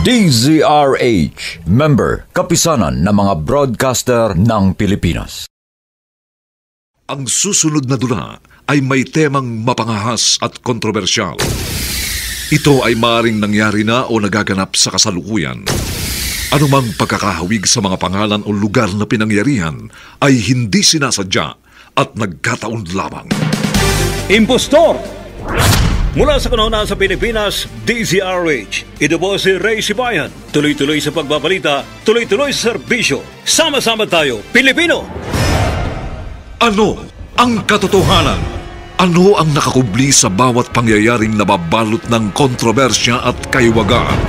DZRH, member, kapisanan ng mga broadcaster ng Pilipinas. Ang susunod na dula ay may temang mapangahas at kontrobersyal. Ito ay maaaring nangyari na o nagaganap sa kasalukuyan. Anumang pagkakahawig sa mga pangalan o lugar na pinangyarihan ay hindi sinasadya at nagkataon lamang. Impostor! Mula sa kanuna sa Pilipinas, DZRH. Ito po si Ray Sibayan. Tuloy-tuloy sa pagbabalita, tuloy-tuloy sa serbisyo. Sama-sama tayo, Pilipino! Ano ang katotohanan? Ano ang nakakubli sa bawat pangyayaring nababalot ng kontrobersya at kaiwagaan?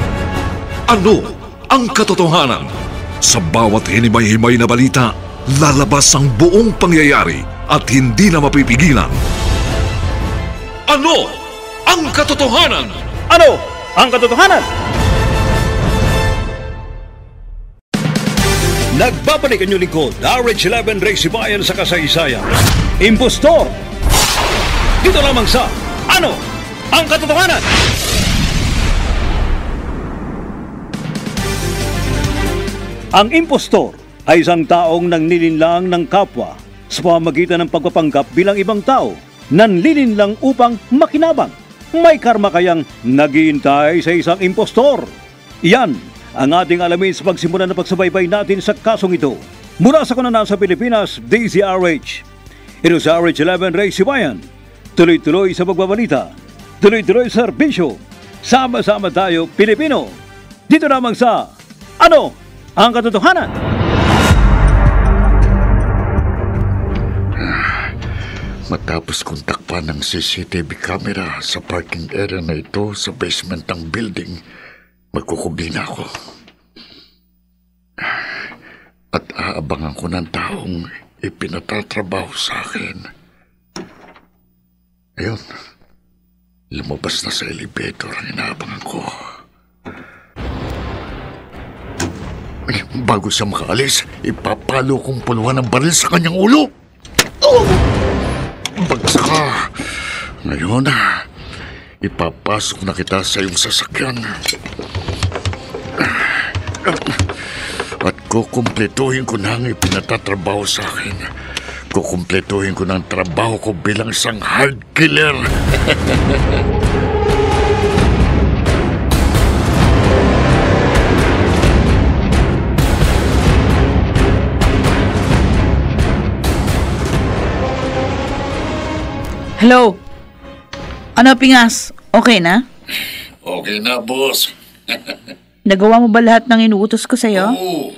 Ano ang katotohanan? Sa bawat hinimay-himay na balita, lalabas ang buong pangyayari at hindi na mapipigilan. Ano ang katotohanan? Ano ang katotohanan? Nagbabalik ang inyong lingkod, RH11 Ray Sibayan sa kasaysayan. Impostor! Dito lamang sa Ano ang katotohanan? Ang impostor ay isang taong nanlilinlang ng kapwa sa pamamagitan ng pagpapanggap bilang ibang tao, nanlilinlang upang makinabang. May karma kayang naghihintay sa isang impostor. Yan ang ating alamin sa pagsimula ng pagsubaybay natin sa kasong ito. Mula sa kanana sa Pilipinas, DZRH. Ito sa RH11 Ray Sibayan. Tuloy-tuloy sa pagbabalita, tuloy-tuloy sa serbisyo. Sama-sama tayo, Pilipino. Dito lamang sa Ano ang katotohanan? Matapos kong takpan ng CCTV camera sa parking area na ito sa basement ng building, magkukubli na ako. At aabangan ko ng taong ipinatatrabaho sa akin. Ayun, lumabas na sa elevator ang inaabangan ko. Ay, bago siya makaalis, ipapalo kong puluhan ng baril sa kanyang ulo. Oh! Bagsak ka. Ngayon, ipapasok na kita sa iyong sasakyan. At kukumpletuhin ko na ang ipinatatrabaho sa akin. Kukumpletuhin ko na ang trabaho ko bilang isang hard killer. Hello? Ano, Pingas? Okay na? Okay na, boss. Nagawa mo ba lahat ng inuutos ko sa'yo? Oo.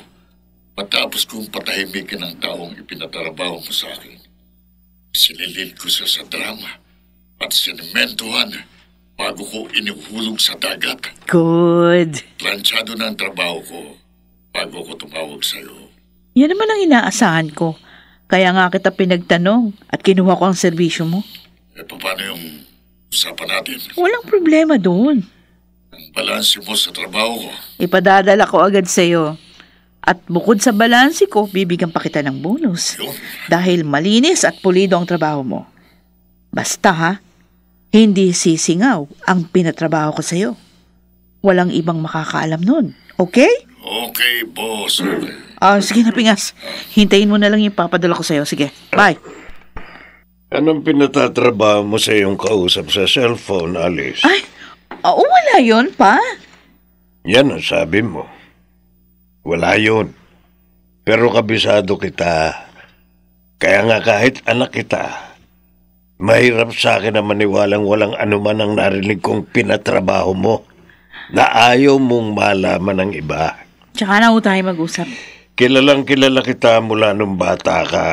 Matapos kong patahimikin ang taong ipinatrabaho mo sa akin, sinilid ko siya sa drama at sinementuhan bago ko inuhulog sa dagat. Good. Planchado na ang trabaho ko bago ko tumawag sa'yo. Yan naman ang inaasahan ko. Kaya nga kita pinagtanong at kinuha ko ang serbisyo mo. Paano yung usapan natin? Walang problema doon. Ang balanse mo sa trabaho ko. Ipadadala ko agad sa'yo. At bukod sa balanse ko, bibigyan pa kita ng bonus. Yun. Dahil malinis at pulido ang trabaho mo. Basta ha, hindi sisingaw ang pinatrabaho ko sa'yo. Walang ibang makakaalam nun. Okay? Okay, boss. Okay. Sige na, Pingas. Hintayin mo na lang yung papadala ko sa'yo. Sige, bye. Anong pinatatrabaho mo sa iyong kausap sa cellphone, Alice? Ay, wala yun, pa. Yan ang sabi mo. Wala yun. Pero kabisado kita. Kaya nga kahit anak kita, mahirap sa akin na maniwalang walang anuman ang narinig kong pinatrabaho mo na ayaw mong malaman ng iba. Tsaka na ho tayo mag-usap. Kilalang kilala kita mula nung bata ka.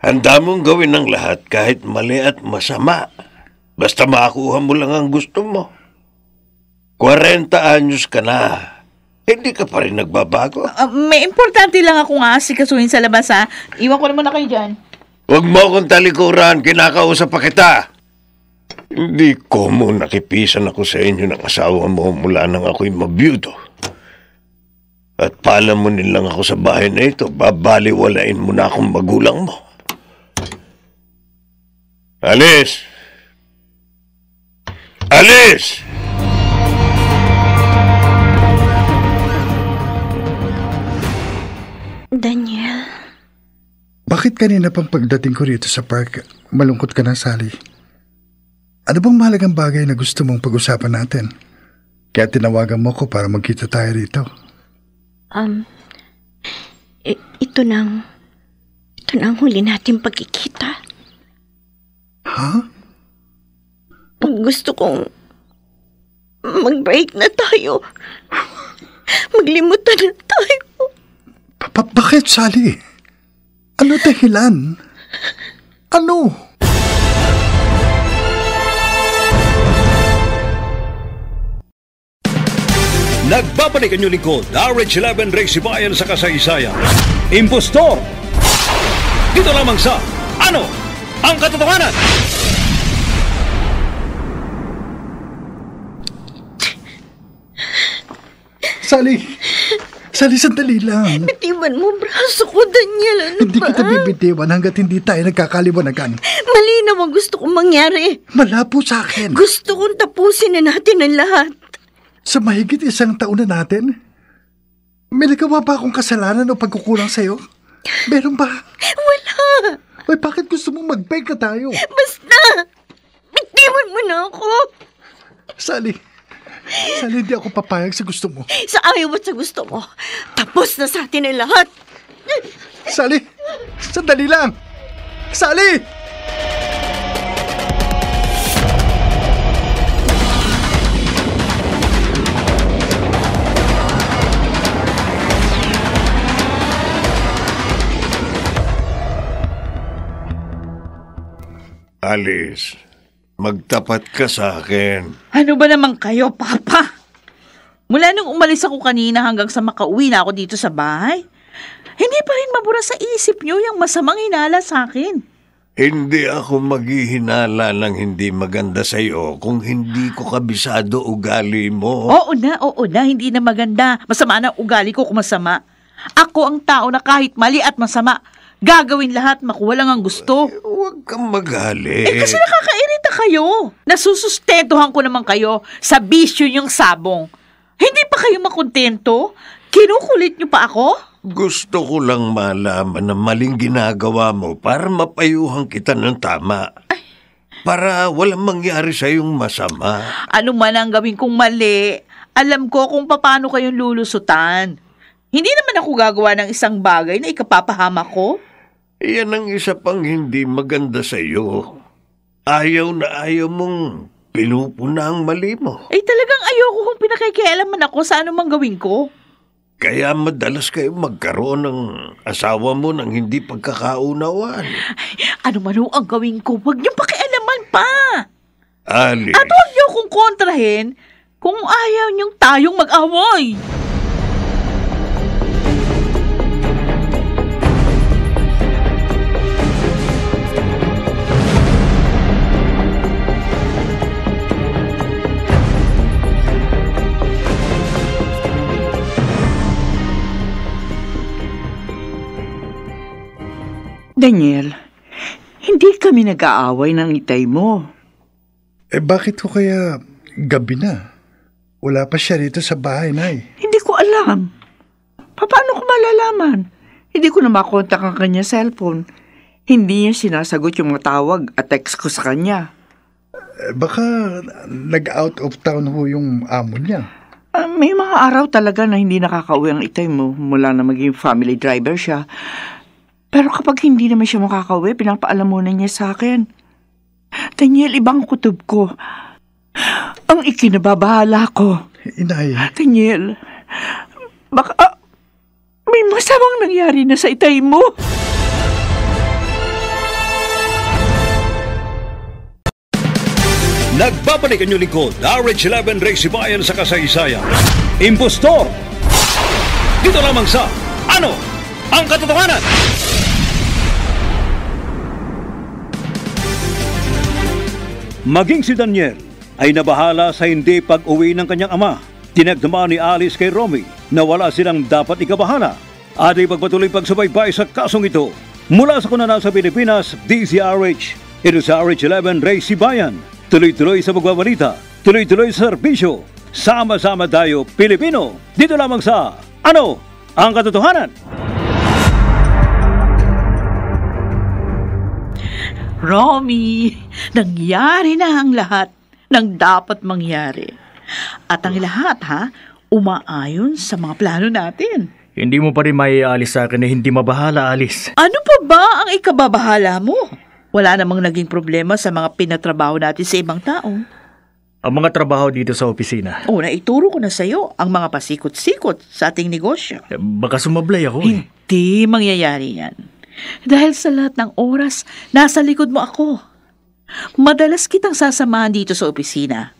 Handa mong gawin ang lahat kahit mali at masama. Basta makakuha mo lang ang gusto mo. 40 anyos ka na. Hindi ka pa rin nagbabago. May importante lang akong aasikasuhin sa labas, ha? Iwan ko naman na kayo dyan. Huwag mo akong talikuran. Kinakausap pa kita. Hindi ko mo nakipisan ako sa inyo ng asawa mo mula nang ako'y mabiyudo. At palamunin lang ako sa bahay na ito, babaliwalain mo na akong magulang mo. Alice! Alice! Daniel, Bakit kanina pang pagdating ko rito sa park, malungkot ka na, Sally? Ano bang mahalagang bagay na gusto mong pag-usapan natin? Kaya tinawagan mo ko para magkita tayo rito. ito na ang huli natin pagkikita. Ha? Gusto kong mag-break na tayo. Maglimutan na tayo. Bakit, Sally? Ano dahilan? Ano? Nagbabalik ang inyong lingkod, RH11 Ray Sibayan sa kasaysayan. Impostor! Dito lamang sa Ano ang Katotohanan? Sally! Sally, sandali lang. Bitiwan mo braso ko, Daniel. Ano Hindi ba? kita bibitiwan hanggat hindi tayo nagkakaliwanagan. Malinaw ang gusto kong mangyari. Malabo sa akin. Gusto kong tapusin na natin ang lahat. Sa mahigit 1 taon na natin, may nagawa ba akong kasalanan o pagkukulang sa'yo? Meron ba? Wala. Ay, bakit gusto mong mag-beg na tayo? Basta, bitiwan mo na ako. Sally, hindi ako papayag sa gusto mo. Sa ayaw at sa gusto mo, tapos na sa atin ang lahat. Sally, sandali lang. Sally! Alice, magtapat ka sa akin. Ano ba naman kayo, Papa? Mula nung umalis ako kanina hanggang sa makauwi na ako dito sa bahay, hindi pa rin mabura sa isip niyo yung masamang hinala sa akin. Hindi ako maghihinala ng hindi maganda sa iyo kung hindi ko kabisado ugali mo. Oo na, hindi na maganda. Masama na ugali ko kung masama. Ako ang tao na kahit mali at masama, gagawin lahat, makuha lang ang gusto. Huwag kang magalit. Kasi nakakairita kayo. Nasusustentuhan ko naman kayo sa bisyo yung sabong. Hindi pa kayo makontento? Kinukulit niyo pa ako? Gusto ko lang malaman na maling ginagawa mo para mapayuhan kita ng tama. Para walang mangyari sa iyong masama. Ano man ang gawin kong mali, alam ko kung paano kayong lulusutan. Hindi naman ako gagawa ng isang bagay na ikapapahama ko. Yan ang isa pang hindi maganda sa iyo. Ayaw na ayaw mong pinupuna ang mali mo. Talagang ayoko kung pinakikialaman ako sa anumang gawin ko. Kaya madalas kayo magkaroon ng asawa mo ng hindi pagkakaunawaan. Ano man ang gawin ko, huwag niyong pakialaman pa. Alice. At huwag niyo akong kontrahin kung ayaw niyong tayong mag-away. Daniel, hindi kami nag-aaway ng itay mo. Bakit ko kaya gabi na? Wala pa siya rito sa bahay, Nay. Hindi ko alam. Paano ko malalaman? Hindi ko na makontak ang kanya cellphone. Hindi niya sinasagot yung mga tawag at text ko sa kanya. Baka nag-out of town ho yung amo niya. May mga araw talaga na hindi nakakauwi ang itay mo mula na maging family driver siya. Pero kapag hindi naman siya makakauwi, pinapaalam muna niya sa akin. Daniel, ibang kutob ko. Ang ikinababahala ko. Inay. Daniel, baka may masamang nangyari na sa itay mo. Nagbabalik ang inyong lingkod, RH11 Ray Sibayan sa kasaysayan. Impostor! Dito lamang sa Ano ang Katotohanan? Maging si Daniel ay nabahala sa hindi pag-uwi ng kanyang ama. Tinagdaman ni Alice kay Romy na wala silang dapat ikabahala at ipagpatuloy pagsubaybay sa kasong ito. Mula sa kunana sa Pilipinas, DZRH. Ito sa RH11 Ray Sibayan. Tuloy-tuloy sa pagbabalita tuloy-tuloy sa serbisyo. Sama-sama tayo, Pilipino. Dito lamang sa Ano ang Katotohanan? Romy, nangyari na ang lahat ng dapat mangyari. At ang lahat, umaayon sa mga plano natin. Hindi mo pa rin maiaalis sa akin na hindi mabahala, Alice. Ano pa ba ang ikababahala mo? Wala namang naging problema sa mga pinatrabaho natin sa ibang tao. Ang mga trabaho dito sa opisina. Naituro ko na sa'yo ang mga pasikot-sikot sa ating negosyo. Baka sumablay ako Hindi mangyayari yan. Dahil sa lahat ng oras, nasa likod mo ako. Madalas kitang sasamahan dito sa opisina.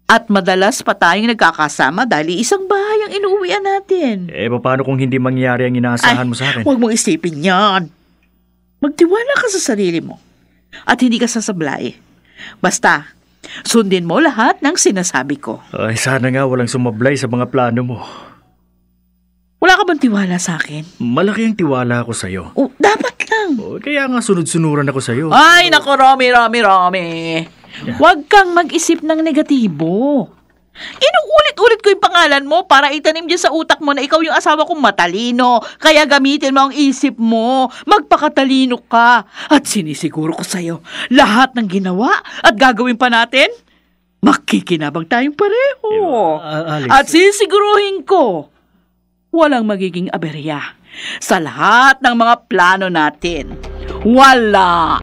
At madalas pa tayong nagkakasama dahil isang bahay ang inuuwian natin. Paano kung hindi mangyari ang inaasahan mo sa akin? Huwag mong isipin yan. Magtiwala ka sa sarili mo. At hindi ka sasablay. Basta, sundin mo lahat ng sinasabi ko. Sana nga walang sumablay sa mga plano mo. Wala ka bang tiwala sa akin? Malaki ang tiwala ko sa'yo. Dapat lang. Kaya nga sunod-sunuran ako sa'yo. Ay, nako, Romy. Huwag kang mag-isip ng negatibo. Inuulit-ulit ko yung pangalan mo para itanim dyan sa utak mo na ikaw yung asawa kong matalino. Kaya gamitin mo ang isip mo. Magpakatalino ka. At sinisiguro ko sa'yo, lahat ng ginawa at gagawin pa natin, makikinabang tayong pareho. Alice. At sisiguruhin ko, walang magiging aberya sa lahat ng mga plano natin. Wala!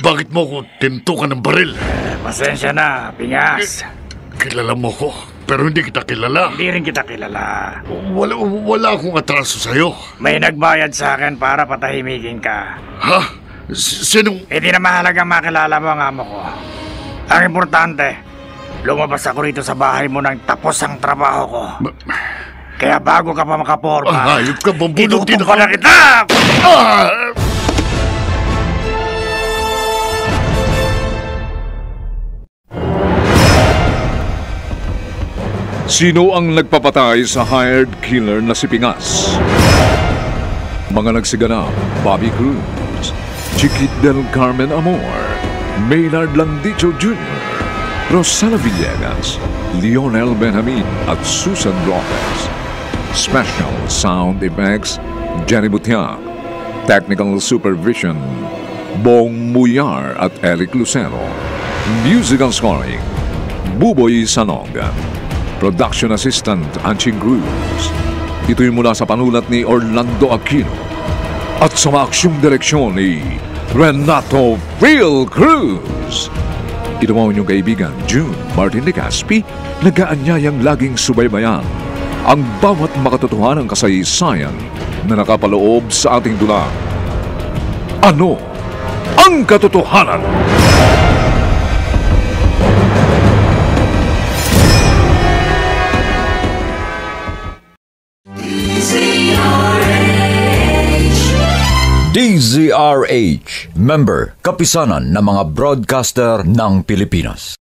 Bakit mo ko tintukan ng baril? Pasensya na, Pingas. Kilala mo ko, pero hindi kita kilala. Hindi rin kita kilala. Wala akong atraso sa'yo. May nagbayad sa akin para patahimikin ka. Ha? Sinong... Hindi na mahalagang makilala mo ang amo ko. Ang importante, lumabas ako rito sa bahay mo nang tapos ang trabaho ko. Kaya bago ka pa makaporma, hayop ka, bambulog din itutok ako. na kita! Sino ang nagpapatay sa hired killer na si Pingas? Mga nagsiganap, Bobby Cruz, Chiquit del Carmen Amor, Maynard Landicho Jr., Rosana Villegas, Lionel Benjamin at Susan Lopez. Special Sound Effects, Jenny Butiak. Technical Supervision, Bong Muyar at Eric Lucero. Musical Scoring, Buboy Sanoga. Production Assistant, Anching Cruz. Ito'y mula sa panulat ni Orlando Aquino at sa maaksyong direksyon ni Renato Phil Cruz. Ito mo inyong kaibigan, June Martin de Caspi, nag-aanyayang laging subaybayan ang bawat makatotohanang kasaysayan na nakapaloob sa ating dula. Ano ang katotohanan? DZRH, member, kapisanan ng mga broadcaster ng Pilipinas.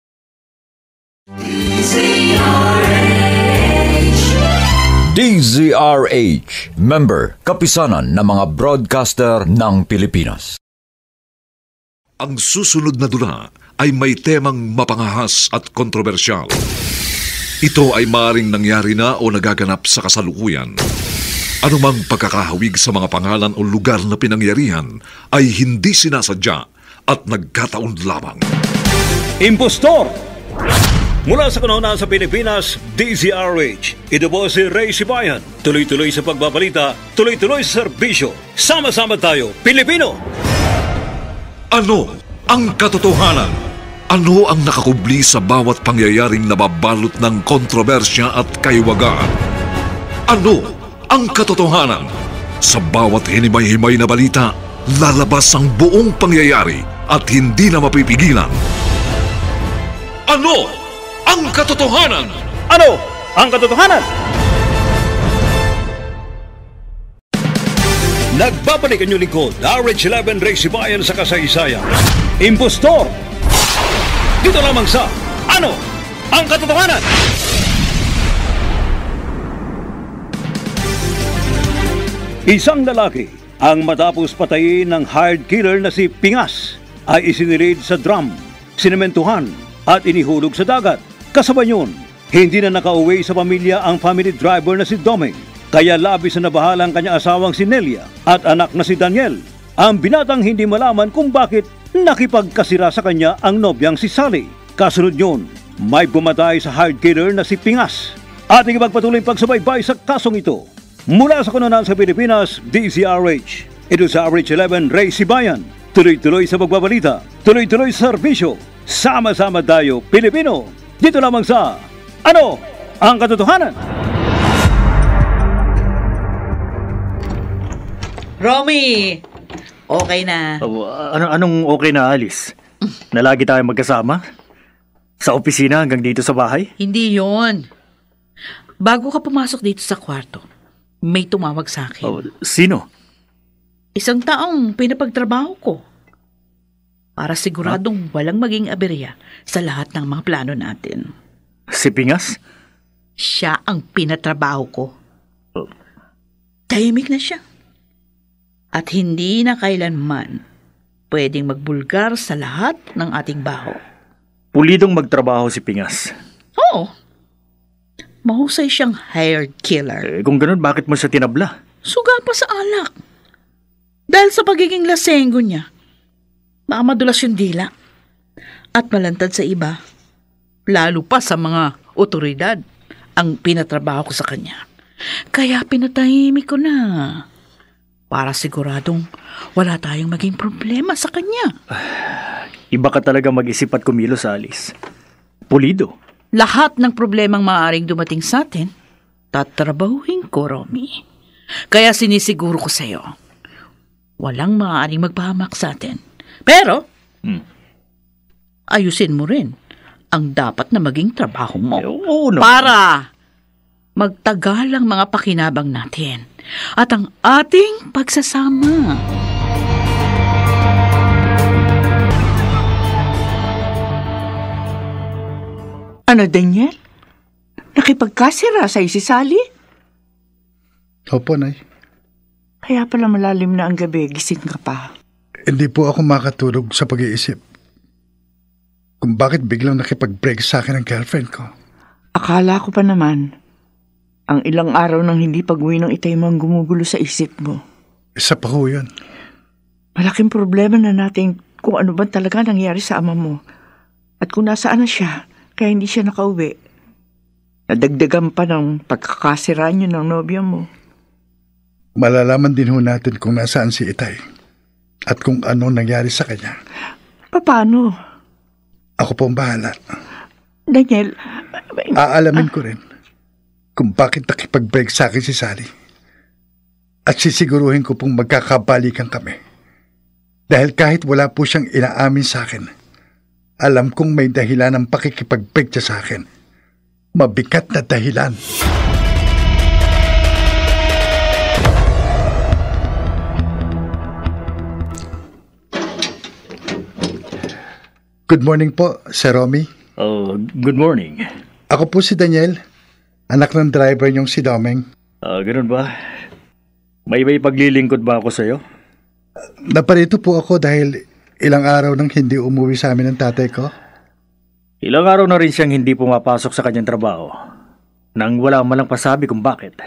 DZRH, member, kapisanan ng mga broadcaster ng Pilipinas. Ang susunod na dula ay may temang mapangahas at kontrobersyal. Ito ay maaaring nangyari na o nagaganap sa kasalukuyan. Anumang pagkakahawig sa mga pangalan o lugar na pinangyarihan ay hindi sinasadya at nagkataon lamang. Impostor! Mula sa kanuna sa Pilipinas, DZRH. Ito po si Ray Sibayan. Tuloy-tuloy sa pagbabalita, tuloy-tuloy sa serbisyo. Sama-sama tayo, Pilipino! Ano ang katotohanan? Ano ang nakakubli sa bawat pangyayaring nababalot ng kontrobersya at kaiwagaan? Ano ang katotohanan? Sa bawat hinimay-himay na balita, lalabas ang buong pangyayari at hindi na mapipigilan. Ano ang katotohanan? Ano ang katotohanan? Nagbabalik ang inyong lingkod, RH11 Ray Sibayan sa kasaysayan. Impostor! Dito lamang sa Ano ang katotohanan? Isang lalaki ang matapos patayin ng hired killer na si Pingas ay isinilid sa drum, sinementuhan at inihulog sa dagat. Kasabay yun, hindi na nakauwi sa pamilya ang family driver na si Doming, kaya labis na nabahala ang kanyang asawang si Nelia at anak na si Daniel. Ang binatang hindi malaman kung bakit nakipagkasira sa kanya ang nobyang si Sally. Kasunod yun, may bumatay sa hired killer na si Pingas. Ating ipagpatuloy pagsubaybay sa kasong ito. Mula sa Kununan sa Pilipinas, DZRH. Ito sa RH11 Ray Sibayan. Tuloy-tuloy sa pagbabalita, tuloy-tuloy sa serbisyo. Sama-sama tayo, Pilipino. Dito lamang sa Ano ang Katotohanan? Romy, okay na. Anong okay na, Alice? Na lagi tayo magkasama? Sa opisina hanggang dito sa bahay? Hindi yon. Bago ka pumasok dito sa kwarto, may tumawag sa akin. Sino? Isang taong pinapagtrabaho ko. Para siguradong walang maging aberya sa lahat ng mga plano natin. Si Pingas? Siya ang pinatrabaho ko. Tahimik na siya. At hindi na kailanman pwedeng magbulgar sa lahat ng ating baho. Pulidong magtrabaho si Pingas. Oo. Mahusay siyang hired killer. Kung ganun, bakit mo siya tinabla? Suga pa sa alak. Dahil sa pagiging lasenggo niya, baka madulas yung dila. At malantad sa iba, lalo pa sa mga otoridad, ang pinatrabaho ko sa kanya. Kaya pinatahimik ko na. Para siguradong wala tayong maging problema sa kanya. Iba ka talaga mag-isip at kumilos, Alice. Pulido. Lahat ng problemang maaaring dumating sa atin, tatrabahuhin ko, Romy. Kaya sinisiguro ko sa'yo, walang maaaring magpahamak sa atin. Pero, ayusin mo rin ang dapat na maging trabaho mo. Oo, no. Para magtagal ang mga pakinabang natin at ang ating pagsasama. Ano, Daniel? Nakipagkasira sa'yo si Sally? Opo, Nay. Kaya pala malalim na ang gabi, gising ka pa. Hindi po ako makatulog sa pag-iisip kung bakit biglang nakipag-break sa akin ang girlfriend ko. Akala ko pa naman, ang ilang araw nang hindi pag-uwi ng itay mo ang gumugulo sa isip mo. Isa pa ho yun. Malaking problema na natin kung ano ba talaga nangyari sa ama mo. At kung nasaan na siya, kaya hindi siya nakauwi. Nadagdagan pa ng pagkakasira niyo ng nobya mo. Malalaman din ho natin kung nasaan si Itay at kung ano nangyari sa kanya. Paano? Ako po ang bahala. Daniel, Aalamin ko rin kung bakit nakipag-break sa akin si Sally. At sisiguruhin ko pong magkakabalikan kami. Dahil kahit wala po siyang inaamin sa akin, alam kong may dahilan ng pakikipag-break niya sa akin. Mabigat na dahilan. Good morning po, Sir Romy. Good morning. Ako po si Daniel, anak ng driver niyong si Domeng. Ganun ba? May paglilingkod ba ako sa'yo? Naparito po ako dahil ilang araw nang hindi umuwi sa amin ng tatay ko. Ilang araw na rin siyang hindi pumapasok sa kanyang trabaho nang wala malang pasabi kung bakit.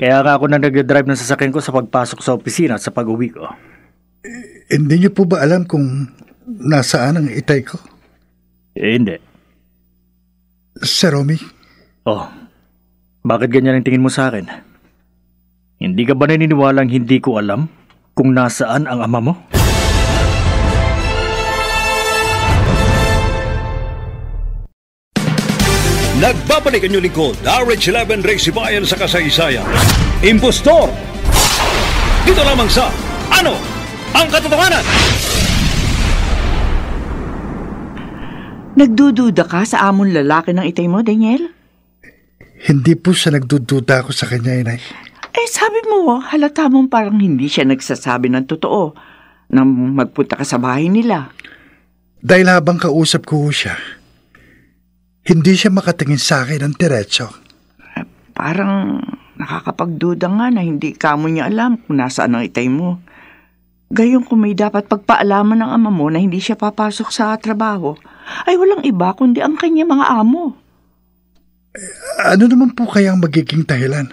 Kaya nga ako na nag-drive ng sasakyan ko sa pagpasok sa opisina at sa pag-uwi ko. Hindi niyo po ba alam kung nasaan ang itay ko? Hindi. Sir Romy? Bakit ganyan ang tingin mo sa akin? Hindi ka ba naniniwalang hindi ko alam kung nasaan ang ama mo? Nagbabalik ang inyong lingkod, RH11 Ray Sibayan sa kasaysayan. Impostor! Dito lamang sa Ano ang Katotohanan? nagdududa ka sa amon lalaki ng itay mo, Daniel? Hindi po siya nagdududa ako sa kanya, Inay. Sabi mo, halata mong parang hindi siya nagsasabi ng totoo nang magpunta ka sa bahay nila. Dahil habang kausap ko siya, hindi siya makatingin sa akin ng diretso. Parang Nakakapagduda nga na hindi kamo niya alam kung nasaan ang itay mo. Gayong kung may dapat pagpaalaman ng ama mo na hindi siya papasok sa trabaho, ay walang iba kundi ang kanya mga amo. Ano naman po kaya ang magiging dahilan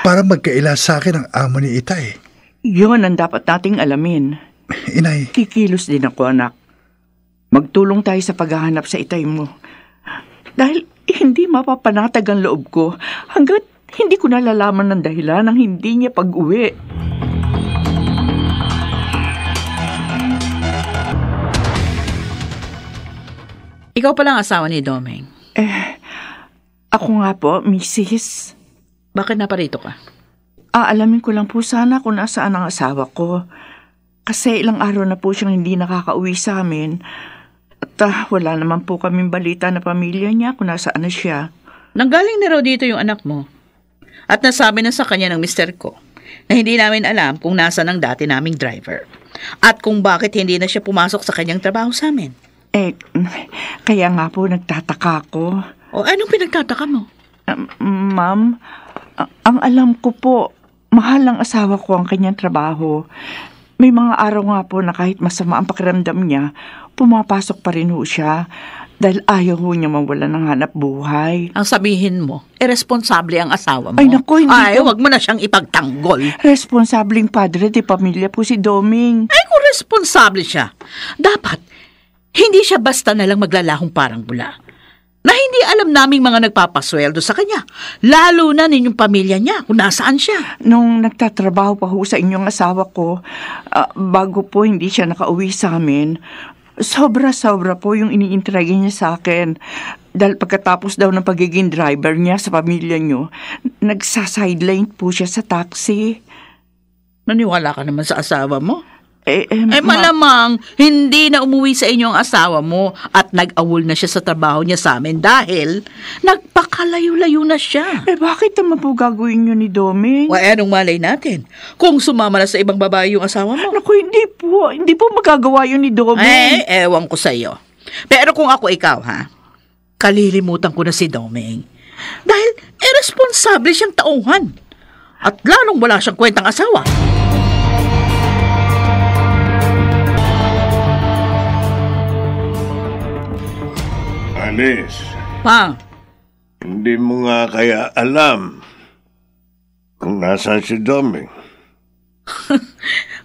para magkaila sa akin ang amo ni Itay? Yun ang dapat nating alamin. Inay. Kikilos din ako, anak. Magtulong tayo sa paghahanap sa itay mo. Dahil hindi mapapanatag ang loob ko hanggat hindi ko nalalaman ng dahilan ng hindi niya pag-uwi. Ikaw pala ang asawa ni Domeng. Ako nga po, Mrs. Bakit naparito ka? Aalamin ko lang po sana kung nasaan ang asawa ko. Kasi ilang araw na po siyang hindi nakakauwi sa amin. At wala naman po kaming balita na pamilya niya kung nasaan na siya. Nanggaling na raw dito yung anak mo. At nasabi na sa kanya ng mister ko na hindi namin alam kung nasaan ang dati naming driver. At kung bakit hindi na siya pumasok sa kanyang trabaho sa amin. Kaya nga po nagtataka ako. O anong pinagtataka mo? Ma'am, ang alam ko po, mahal ang asawa ko ang kanyang trabaho. May mga araw nga po na kahit masama ang pakiramdam niya, pumapasok pa rin ho siya dahil ayaw ho niya mawala ng hanap buhay. Ang sabihin mo, irresponsable ang asawa mo. Ay naku, hindi Ay, po. wag mo na siyang ipagtanggol. Responsableng padre de pamilya po si Doming. Ay, kung responsable siya, dapat hindi siya basta nalang maglalahong parang bula. Na hindi alam naming mga nagpapasweldo sa kanya, lalo na ninyong pamilya niya kung nasaan siya. Nung nagtatrabaho pa ho sa inyong asawa ko, bago po hindi siya nakauwi sa amin, sobra-sobra po yung iniintraya niya sa akin. Dahil pagkatapos daw ng pagiging driver niya sa pamilya niyo, nagsasideline po siya sa taxi. Naniwala ka naman sa asawa mo? Malamang hindi na umuwi sa inyo ang asawa mo at nag-awol na siya sa trabaho niya sa amin dahil nagpakalayo-layo na siya. Bakit naman po gagawin niyo ni Doming? Anong malay natin? Kung sumama na sa ibang babae yung asawa mo. Naku, hindi po magagawa yun ni Doming. Ewan ko sa iyo. Pero kung ako ikaw, kalilimutan ko na si Doming. Dahil irresponsable siyang tauhan. At lalong wala siyang kwentang asawa. Alice, Hindi mo nga kaya alam kung nasaan si Doming.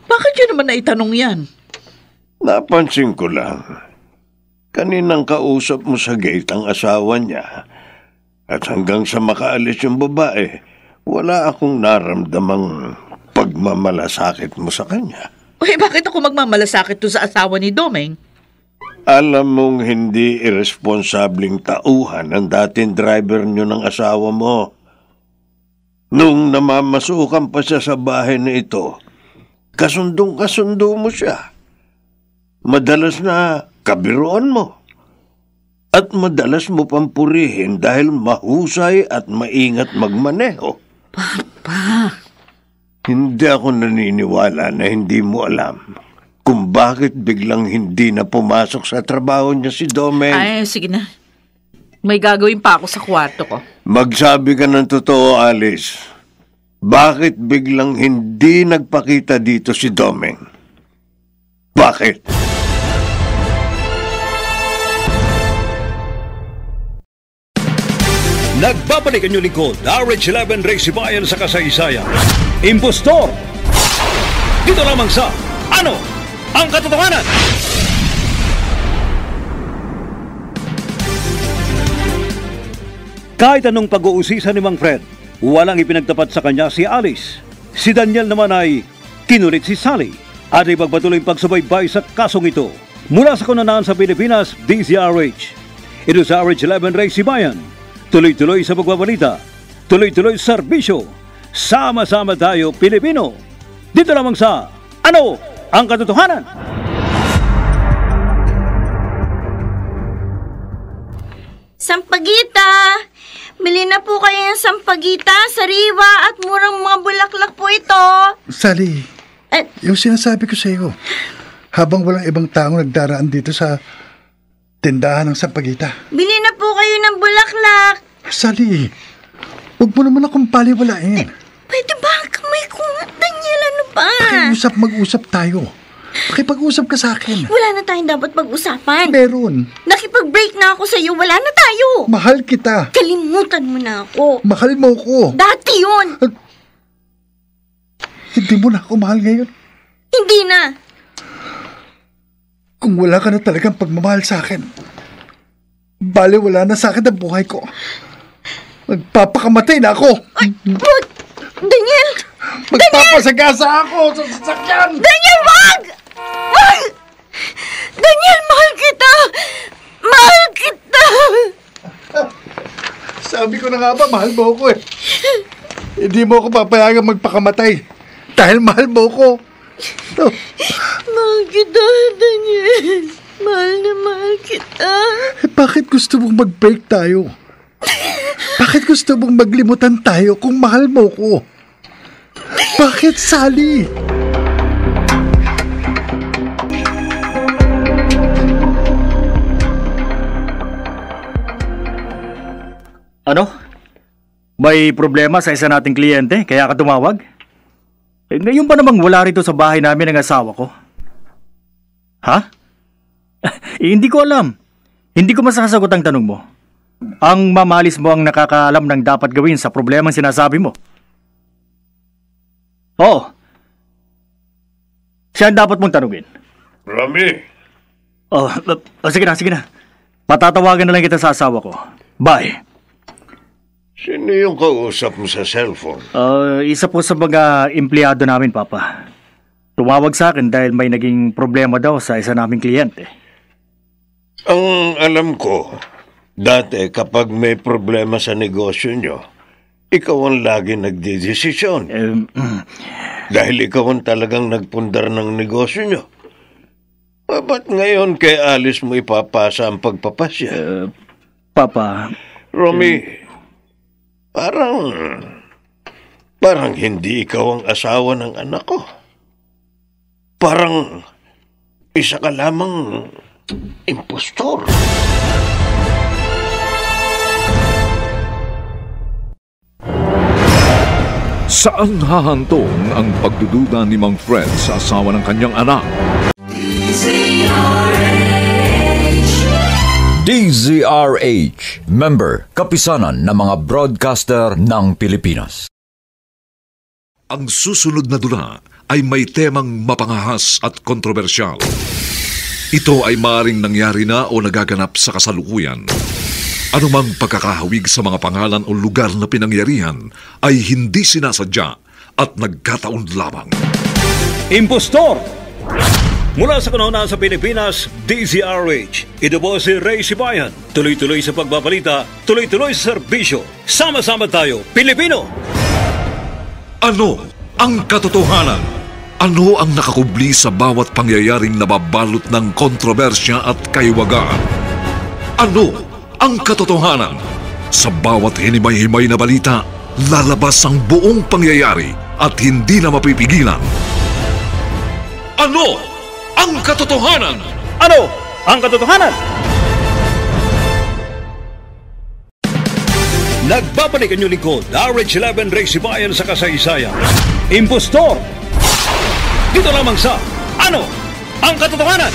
Bakit yun naman naitanong yan? Napansin ko lang. Kaninang kausap mo sa gate ang asawa niya at hanggang sa makaalis yung babae, wala akong naramdamang pagmamalasakit mo sa kanya. Bakit ako magmamalasakit to sa asawa ni Doming? Alam mong hindi irresponsableng tauhan ang dating driver niyo ng asawa mo. Nung namamasukan pa siya sa bahay na ito, kasundong-kasundo mo siya. Madalas na kabiruan mo. At madalas mo pampurihin dahil mahusay at maingat magmaneho. Papa! Hindi ako naniniwala na hindi mo alam kung bakit biglang hindi na pumasok sa trabaho niya si Domeng. Ay, sige na. May gagawin pa ako sa kwarto ko. Magsabi ka ng totoo, Alice. Bakit biglang hindi nagpakita dito si Domeng? Bakit? Nagbabalik ang inyong lingkod, RH11 Race Bayan sa kasaysayan. Impostor! Dito lamang sa Ano ang Katotohanan? Kahit anong pag-uusisa ni Mang Fred, walang ipinagtapat sa kanya si Alice. Si Daniel naman ay kinulit si Sally at ipagpatuloy ang pagsubaybay sa kasong ito. Mula sa kunanaan sa Pilipinas, DZRH. Ito sa RH11 Race Bayan. Tuloy-tuloy sa pagbabalita. Tuloy-tuloy sa serbisyo. Sama-sama tayo, Pilipino. Dito lamang sa Ano ang Katotohanan? Sampagita! Bili na po kayo ng sampagita, sariwa at murang mga bulaklak po ito. Sally, yung sinasabi ko sa iyo, habang walang ibang taong nagdaraan dito sa tindahan ng sampagita. Bili na po kayo ng bulaklak. Sally, Huwag mo naman akong paliwalain. Pwede ba kamay ko? Daniel, ano ba? Mag-usap tayo. Pakipag-usap ka sa akin. Wala na tayong dapat pag-usapan. Meron. Nakipag-break na ako sa'yo. Wala na tayo. Mahal kita. Kalimutan mo na ako. Mahal mo ko. Dati yun. Hindi mo na ako mahal ngayon. Hindi na. Kung wala ka na talagang pagmamahal sa akin, bale wala na sa akin ang buhay ko. Magpapakamatay na ako. Ay, wag! Daniel! Magpapasagasa ako sa sasakyan! Daniel, wag! Wag! Daniel, mahal kita! Mahal kita! Sabi ko na nga ba, mahal mo ko eh. Hindi mo ako papayagang magpakamatay. Dahil mahal mo ko. Mahal kita, Daniel. Mahal na mahal kita. Bakit gusto mong mag-break tayo? Bakit gusto mong maglimutan tayo kung mahal mo ko? Bakit, Sally? Ano? May problema sa isa nating kliyente, kaya ka tumawag? Ngayon pa namang wala rito sa bahay namin ang asawa ko. Ha? Hindi ko alam. Hindi ko masasagot ang tanong mo. Ang mamalis mo ang nakakaalam ng dapat gawin sa problemang sinasabi mo. Oo. Siya ang dapat mong tanungin. Romy! Sige na. Patatawagan na lang kita sa asawa ko. Bye. Sino yung kausap mo sa cellphone? Isa po sa mga empleyado namin, Papa. Tumawag sa akin dahil may naging problema daw sa isa naming kliyente. Ang alam ko, dati kapag may problema sa negosyo nyo, ikaw ang lagi nagdidesisyon. Dahil ikaw ang talagang nagpundar ng negosyo nyo. Ba't ngayon kay Alice mo ipapasa ang pagpapasya? Papa... Romy, parang hindi ikaw ang asawa ng anak ko. Parang isa ka lamang impostor. Saan hahantong ang pagdududa ni Mang Fred sa asawa ng kanyang anak? DZRH, member, kapisanan ng mga broadcaster ng Pilipinas. Ang susunod na dula ay may temang mapangahas at kontrobersyal. Ito ay maaaring nangyari na o nagaganap sa kasalukuyan. Anumang pagkakahawig sa mga pangalan o lugar na pinangyarihan ay hindi sinasadya at nagkataon lamang. Impostor! Mula sa kanuna sa Pilipinas, DZRH. Ito po si Ray Sibayan. Tuloy-tuloy sa pagbabalita, tuloy-tuloy sa serbisyo. Sama-sama tayo, Pilipino! Ano ang katotohanan? Ano ang nakakubli sa bawat pangyayaring nababalot ng kontrobersya at kaiwagaan? Ano ang katotohanan? Sa bawat hinimay-himay na balita, lalabas ang buong pangyayari at hindi na mapipigilan. Ano ang katotohanan? Ano ang katotohanan? Nagbabalik ang inyong lingkod, RH11 Ray Sibayan sa kasaysayan. Impostor! Dito lamang sa Ano ang katotohanan?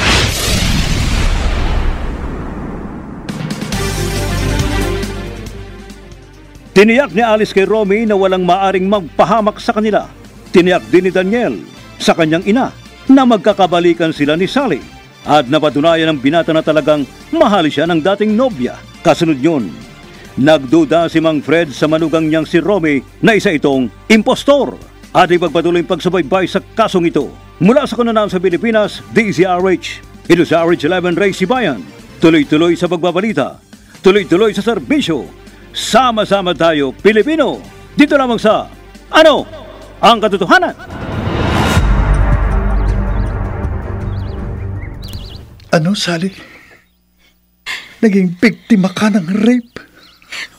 Tiniyak ni Alice kay Romy na walang maaring magpahamak sa kanila. Tiniyak din ni Daniel sa kanyang ina na magkakabalikan sila ni Sally at napatunayan ng binata na talagang mahal siya ng dating nobya. Kasunod yun, nagduda si Mang Fred sa manugang niyang si Romy na isa itong impostor at ipagpatuloy ang pagsubaybay sa kasong ito. Mula sa kanunaan sa Pilipinas, DZRH. Ito sa RH11 Ray Sibayan. Tuloy-tuloy sa pagbabalita, tuloy-tuloy sa serbisyo. Sama-sama tayo, Pilipino! Dito lamang sa Ano ang katotohanan? Ano, Sally? Naging biktima ka ng rape?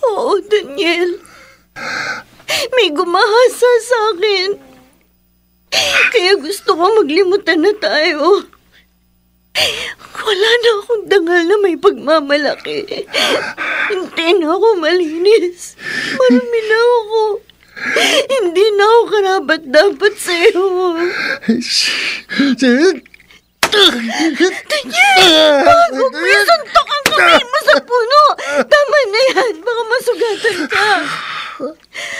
Oo, Daniel. May gumahasa sa akin. Kaya gusto ko maglimutan na tayo. Wala na akong dangal na may pagmamalaki. Hindi na ako malinis. Marami na ako. Hindi na ako karapat-dapat sa'yo. Bago may suntok ang kamay mo sa puno. Tama na yan. Baka masugatan ka.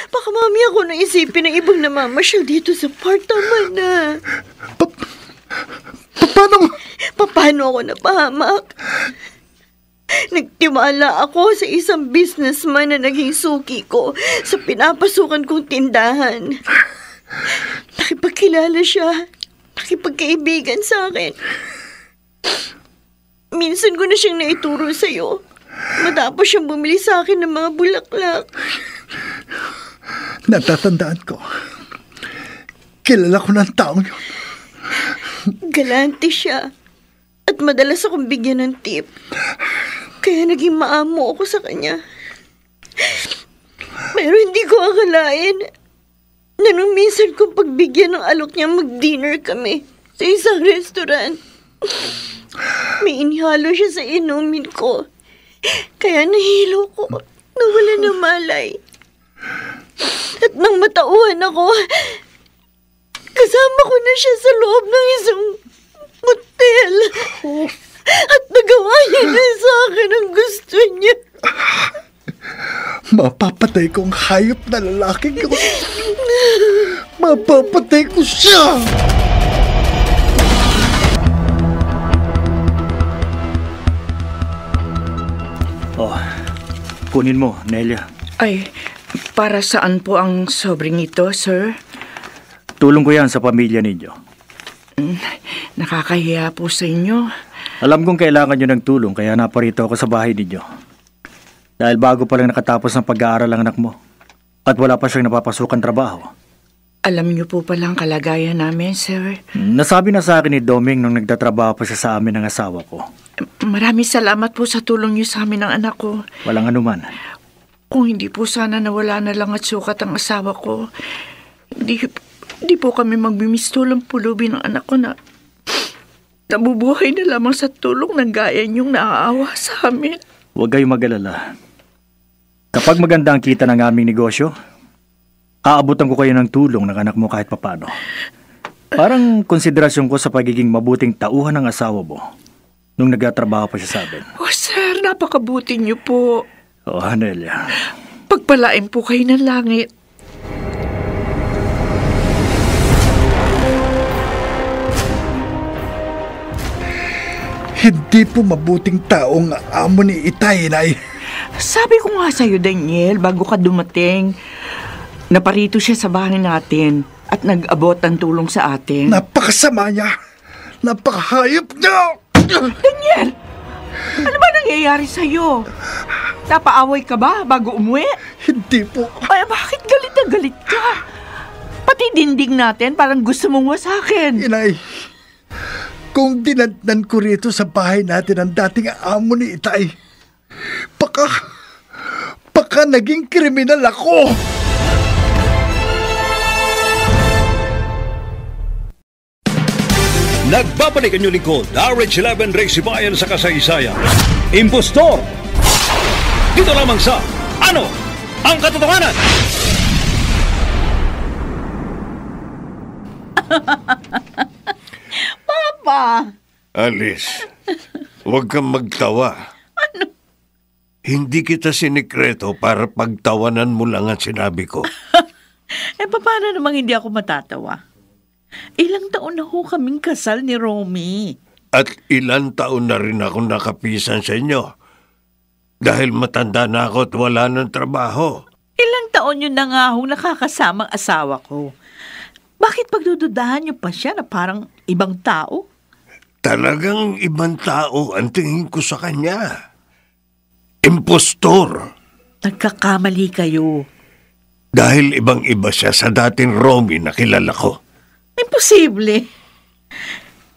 Baka mami ako na isipin ng ibang namamasyal dito sa park. Tama na. Paano ako napahamak? Nagtiwala ako sa isang businessman na naging suki ko sa pinapasukan kong tindahan. Nakipagkilala siya. Nakipagkaibigan sa akin. Minsan ko na siyang naituro sa'yo. Matapos siyang bumili sa akin ng mga bulaklak. Natatandaan ko. Kilala ko ng taong yun. Galante siya. At madalas akong bigyan ng tip. Kaya naging maamo ako sa kanya. Pero hindi ko akalain na nung minsan kong pagbigyan ng alok niya mag-dinner kami sa isang restaurant. May inihalo siya sa inumin ko. Kaya nahilo ko. Nawala ng malay. At nang matauhan ako, kasama ko na siya sa loob ng isang motel. At nagawa niya na sa akin ang gusto niya. Mapapatay kong hayop na lalaking yun. Mapapatay ko siya. Oh, kunin mo, Nelia. Ay, para saan po ang sobrang ito, sir? Tulong ko yan sa pamilya ninyo. Nakakahiya po sa inyo. Alam kong kailangan nyo ng tulong kaya naparito ako sa bahay ninyo. Dahil bago pa lang nakatapos ng pag-aaral ang anak mo at wala pa siyang napapasukan trabaho. Alam niyo po pala ang kalagayan namin, sir. Nasabi na sa akin ni Doming nung nagtatrabaho pa siya sa amin ng asawa ko. Maraming salamat po sa tulong niyo sa amin ng anak ko. Walang anuman. Kung hindi po sana nawala na lang at sukat ang asawa ko, hindi po kami magbimistulang pulubi ng anak ko na nabubuhay na lamang sa tulong ng gaya niyong naaawa sa amin. Huwag kayong mag-alala. Kapag maganda ang kita ng aming negosyo, aabutan ko kayo ng tulong ng anak mo kahit papano. Parang konsiderasyon ko sa pagiging mabuting tauhan ng asawa mo nung nagtatrabaho pa siya sa amin. Oh, sir, napakabuti niyo po. Oh, Nelia. Pagpalain po kayo ng langit. Hindi po mabuting taong amo ni Itay, Inay. Sabi ko nga sa'yo, Daniel, bago ka dumating, naparito siya sa bahay natin at nag-abot ng tulong sa atin. Napakasama niya. Napakahayop niya. Daniel! Ano ba nangyayari sa'yo? Napaaway ka ba bago umuwi? Hindi po. Ay, bakit galit na galit ka? Pati dinding natin parang gusto mong wasakin. Inay, kung dinadnan ko rito sa bahay natin ang dating amo ni Itay, baka naging kriminal ako. Nagbabalik ang inyong lingkod, RH11 Race Bayan sa kasaysayan. Impostor! Dito lamang sa Ano ang Katotohanan? Papa! Alice, huwag kang magtawa. Ano? Hindi kita sinikreto para pagtawanan mo lang ang sinabi ko. Paano namang hindi ako matatawa? Ilang taon na ho kaming kasal ni Romy. At ilang taon na rin ako nakapisan sa inyo. Dahil matanda na ako at wala ng trabaho. Ilang taon yun na nga ho nakakasamang asawa ko. Bakit pagdududahan niyo pa siya na parang ibang tao? Talagang ibang tao ang tingin ko sa kanya. Impostor. Nagkakamali kayo. Dahil ibang-iba siya sa dating Romy na kilala ko. Imposible.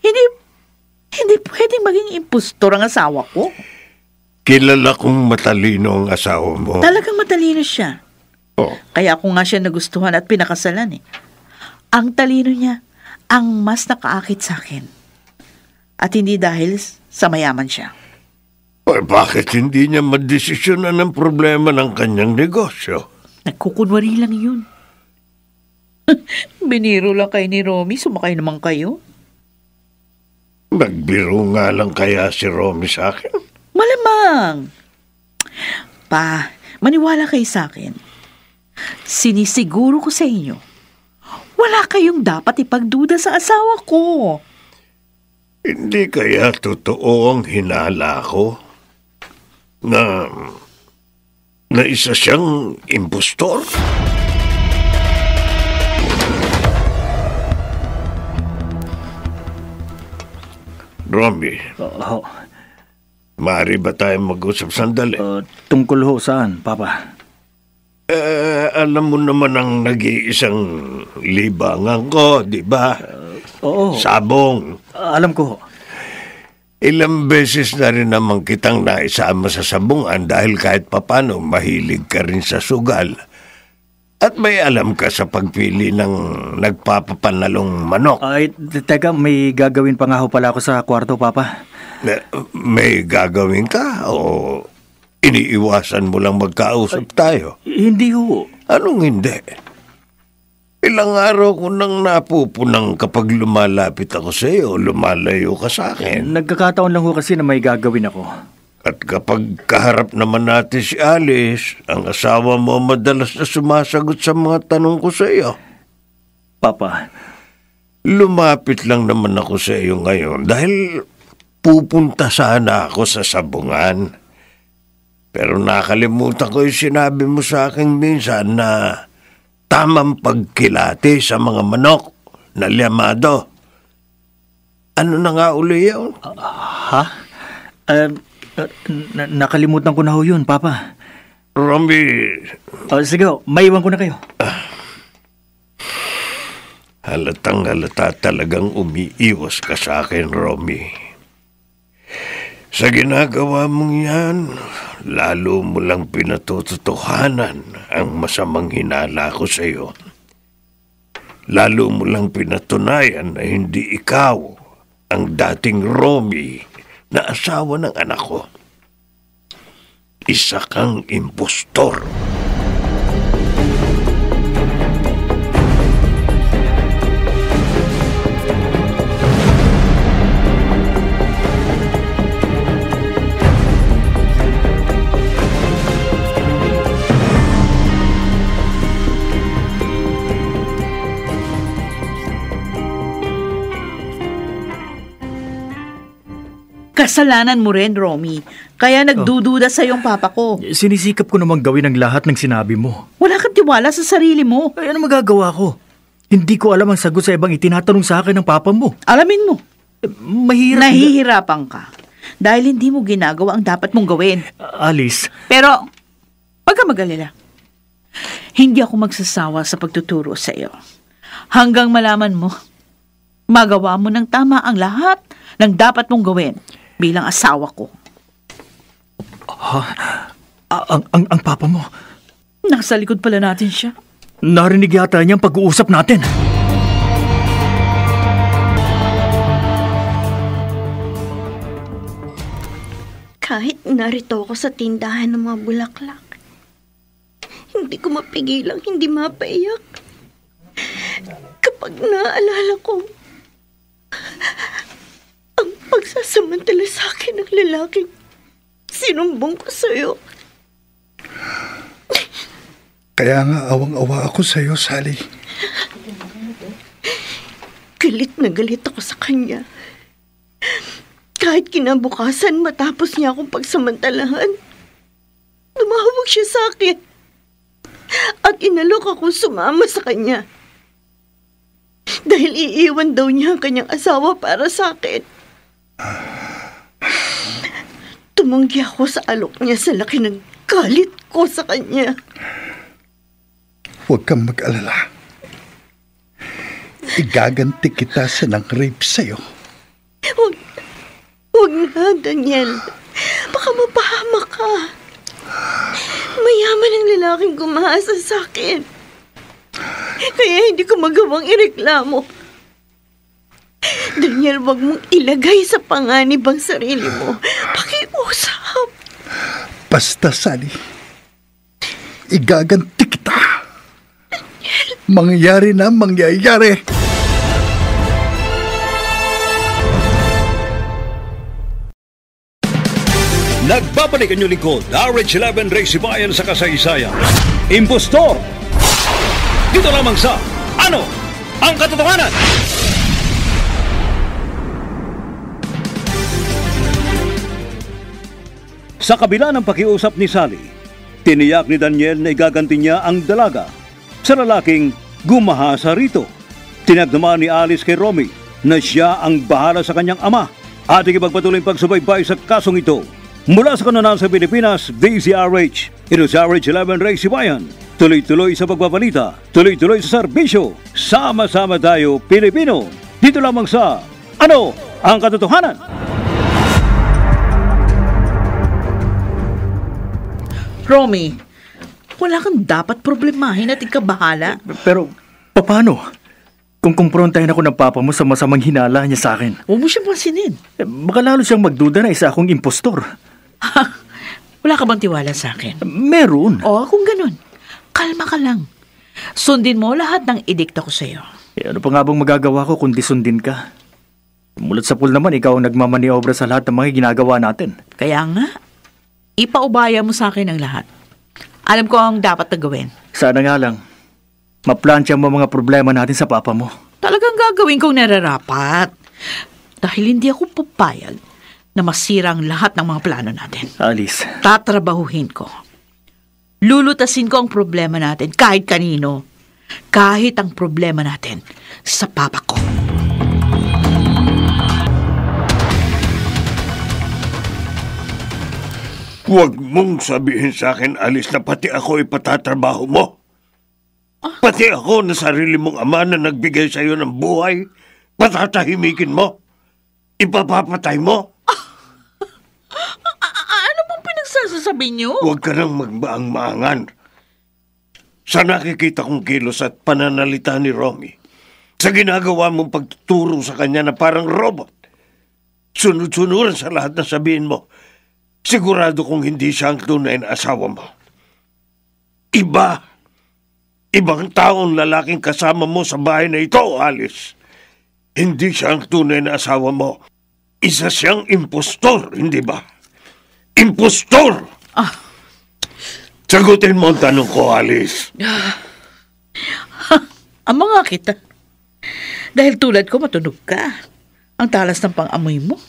Hindi pwedeng maging impostor ang asawa ko. Kilala kong matalino ang asawa mo. Talagang matalino siya. Oh. Kaya ako nga siya nagustuhan at pinakasalan eh. Ang talino niya, ang mas nakaakit sa akin. At hindi dahil sa mayaman siya. Bakit hindi niya madesisyonan ang problema ng kanyang negosyo? Nagkukunwari lang yun. Biniro lang kayo ni Romy, sumakay naman kayo. Nagbiro nga lang kaya si Romy sa akin. Malamang. Pa, maniwala kayo sa akin. Sinisiguro ko sa inyo, wala kayong dapat ipagduda sa asawa ko. Hindi kaya totoo ang hinala ko na isa siyang impostor? Romy, maaari ba tayong mag-usap sandali? Tungkol ho saan, Papa? Alam mo naman ang nag-iisang libangan ko, di ba? Oo. Sabong. Alam ko ho. Ilang beses na rin naman kitang naisama sa sabungan dahil kahit papano mahilig ka rin sa sugal. At may alam ka sa pagpili ng nagpapapanalong manok. Ay, teka, may gagawin pa nga ho pala ako sa kwarto, Papa. May gagawin ka o iniiwasan mo lang magkausap tayo? Hindi ho. Anong hindi? Ilang araw ko nang napupunang kapag lumalapit ako sa iyo, lumalayo ka sa akin. Nagkakataon lang ho kasi na may gagawin ako. At kapag kaharap naman natin si Alice, ang asawa mo madalas na sumasagot sa mga tanong ko sa iyo. Papa, lumapit lang naman ako sa iyo ngayon dahil pupunta sana ako sa sabungan. Pero nakalimutan ko yung sinabi mo sa akin minsan na tamang pagkilati sa mga manok na liyamado. Ano na nga uli yun? Ha? Nakalimutan ko na ho yun, Papa. Romy. Sige ho, maiwan ko na kayo. Halatang halata talagang umiiwas ka sa akin, Romy. Sa ginagawa mong yan, lalo mo lang pinatututuhanan ang masamang hinala ko sa iyo. Lalo mo lang pinatunayan na hindi ikaw ang dating Romy na asawa ng anak ko. Isa kang impostor. Kasalanan mo rin, Romy. Kaya nagdududa sa yung papa ko. Sinisikap ko namang gawin ang lahat ng sinabi mo. Wala kang tiwala sa sarili mo. Ay, ano magagawa ko? Hindi ko alam ang sagot sa ibang itinatanong sa akin ng papa mo. Alamin mo. Mahirap. Nahihirapan ka. Dahil hindi mo ginagawa ang dapat mong gawin. Alice. Pero, wag ka mag-alala. Hindi ako magsasawa sa pagtuturo sa iyo. Hanggang malaman mo, magawa mo ng tama ang lahat ng dapat mong gawin bilang asawa ko. Ang papa mo? Nasa likod pala natin siya. Narinig yata niya ang pag-uusap natin. Kahit narito ako sa tindahan ng mga bulaklak, hindi ko mapigilang hindi mapaiyak. Kapag naaalala ko ang pagsasamantala sa akin ng lalaking sinumbong ko sa'yo. Kaya nga awang-awa ako sa'yo, Sally. Galit na galit ako sa kanya. Kahit kinabukasan matapos niya akong pagsamantalahan, tumawag siya sa akin at inalok akong sumama sa kanya. Dahil iiwan daw niya ang kanyang asawa para sa akin. Tumanggi ako sa alok niya sa laki ng galit ko sa kanya. Huwag kang mag-alala. Igaganti kita sa nang-rape sa'yo. Huwag na, Daniel. Baka mapahama ka. Mayaman ang lalaking gumahasa sa akin. Kaya hindi ko magawang ireklamo. Daniel, wag mong ilagay sa panganib ang sarili mo. Pakiusap. Basta, Sally. Igaganti kita. mangyayari na mangyayari. Nagbabalik ang inyong lingkod, RH11 Ray Sibayan sa kasaysayan. Impostor! Dito lamang sa Ano ang Katotohanan? Sa kabila ng pakiusap ni Sally, tiniyak ni Daniel na igaganti niya ang dalaga sa lalaking gumahasa rito. Tinag naman ni Alice kay Romy na siya ang bahala sa kanyang ama at ikipagpatuloy pagsubaybay sa kasong ito. Mula sa kanunan sa Pilipinas, DZRH, ito sa RH11 Ray Sibayan. Tuloy-tuloy sa pagbabalita, tuloy-tuloy sa serbisyo. Sama-sama tayo, Pilipino. Dito lamang sa Ano ang Katotohanan? Romy, wala kang dapat problemahin at ikabahala. Pero, paano? Kung kumprontahin ako ng papa mo sa masamang hinala niya sa akin. Huwag mo siyang pansinin. Baka lalo siyang magduda na isa akong impostor. Wala ka bang tiwala sa akin? Meron. O, kung ganun, kalma ka lang. Sundin mo lahat ng edikta ko sa'yo. Ano pa nga bang magagawa ko kundi sundin ka? Mulat sa pool naman, ikaw ang nagmamaniobra sa lahat ng mga ginagawa natin. Kaya nga, ipaubaya mo sa akin ang lahat. Alam ko ang dapat na gawin. Sana nga lang, maplansya mo mga problema natin sa papa mo. Talagang gagawin kong nararapat. Dahil hindi ako papayag na masira ang lahat ng mga plano natin. Alice. Tatrabahuhin ko. Lulutasin ko ang problema natin kahit kanino. Kahit ang problema natin sa papa ko. Huwag mong sabihin sa akin, Alice, na pati ako ipatatrabaho mo. Pati ako na sarili mong ama na nagbigay sa iyo ng buhay, patatahimikin mo. Ipapapatay mo. Ano pong pinagsasasabi niyo? Huwag ka nang magbaang-maangan. Sa nakikita kong kilos at pananalita ni Romy, sa ginagawa mong pagtuturo sa kanya na parang robot, sunod-sunuran sa lahat na sabihin mo, sigurado kong hindi siya ang tunay na asawa mo. Ibang taong lalaking kasama mo sa bahay na ito, Alice. Hindi siya ang tunay na asawa mo. Isa siyang impostor, hindi ba? Impostor! Sagutin mo ang tanong ko, Alice. Ama nga kita. Dahil tulad ko matunog ka. Ang talas ng pang-amoy mo.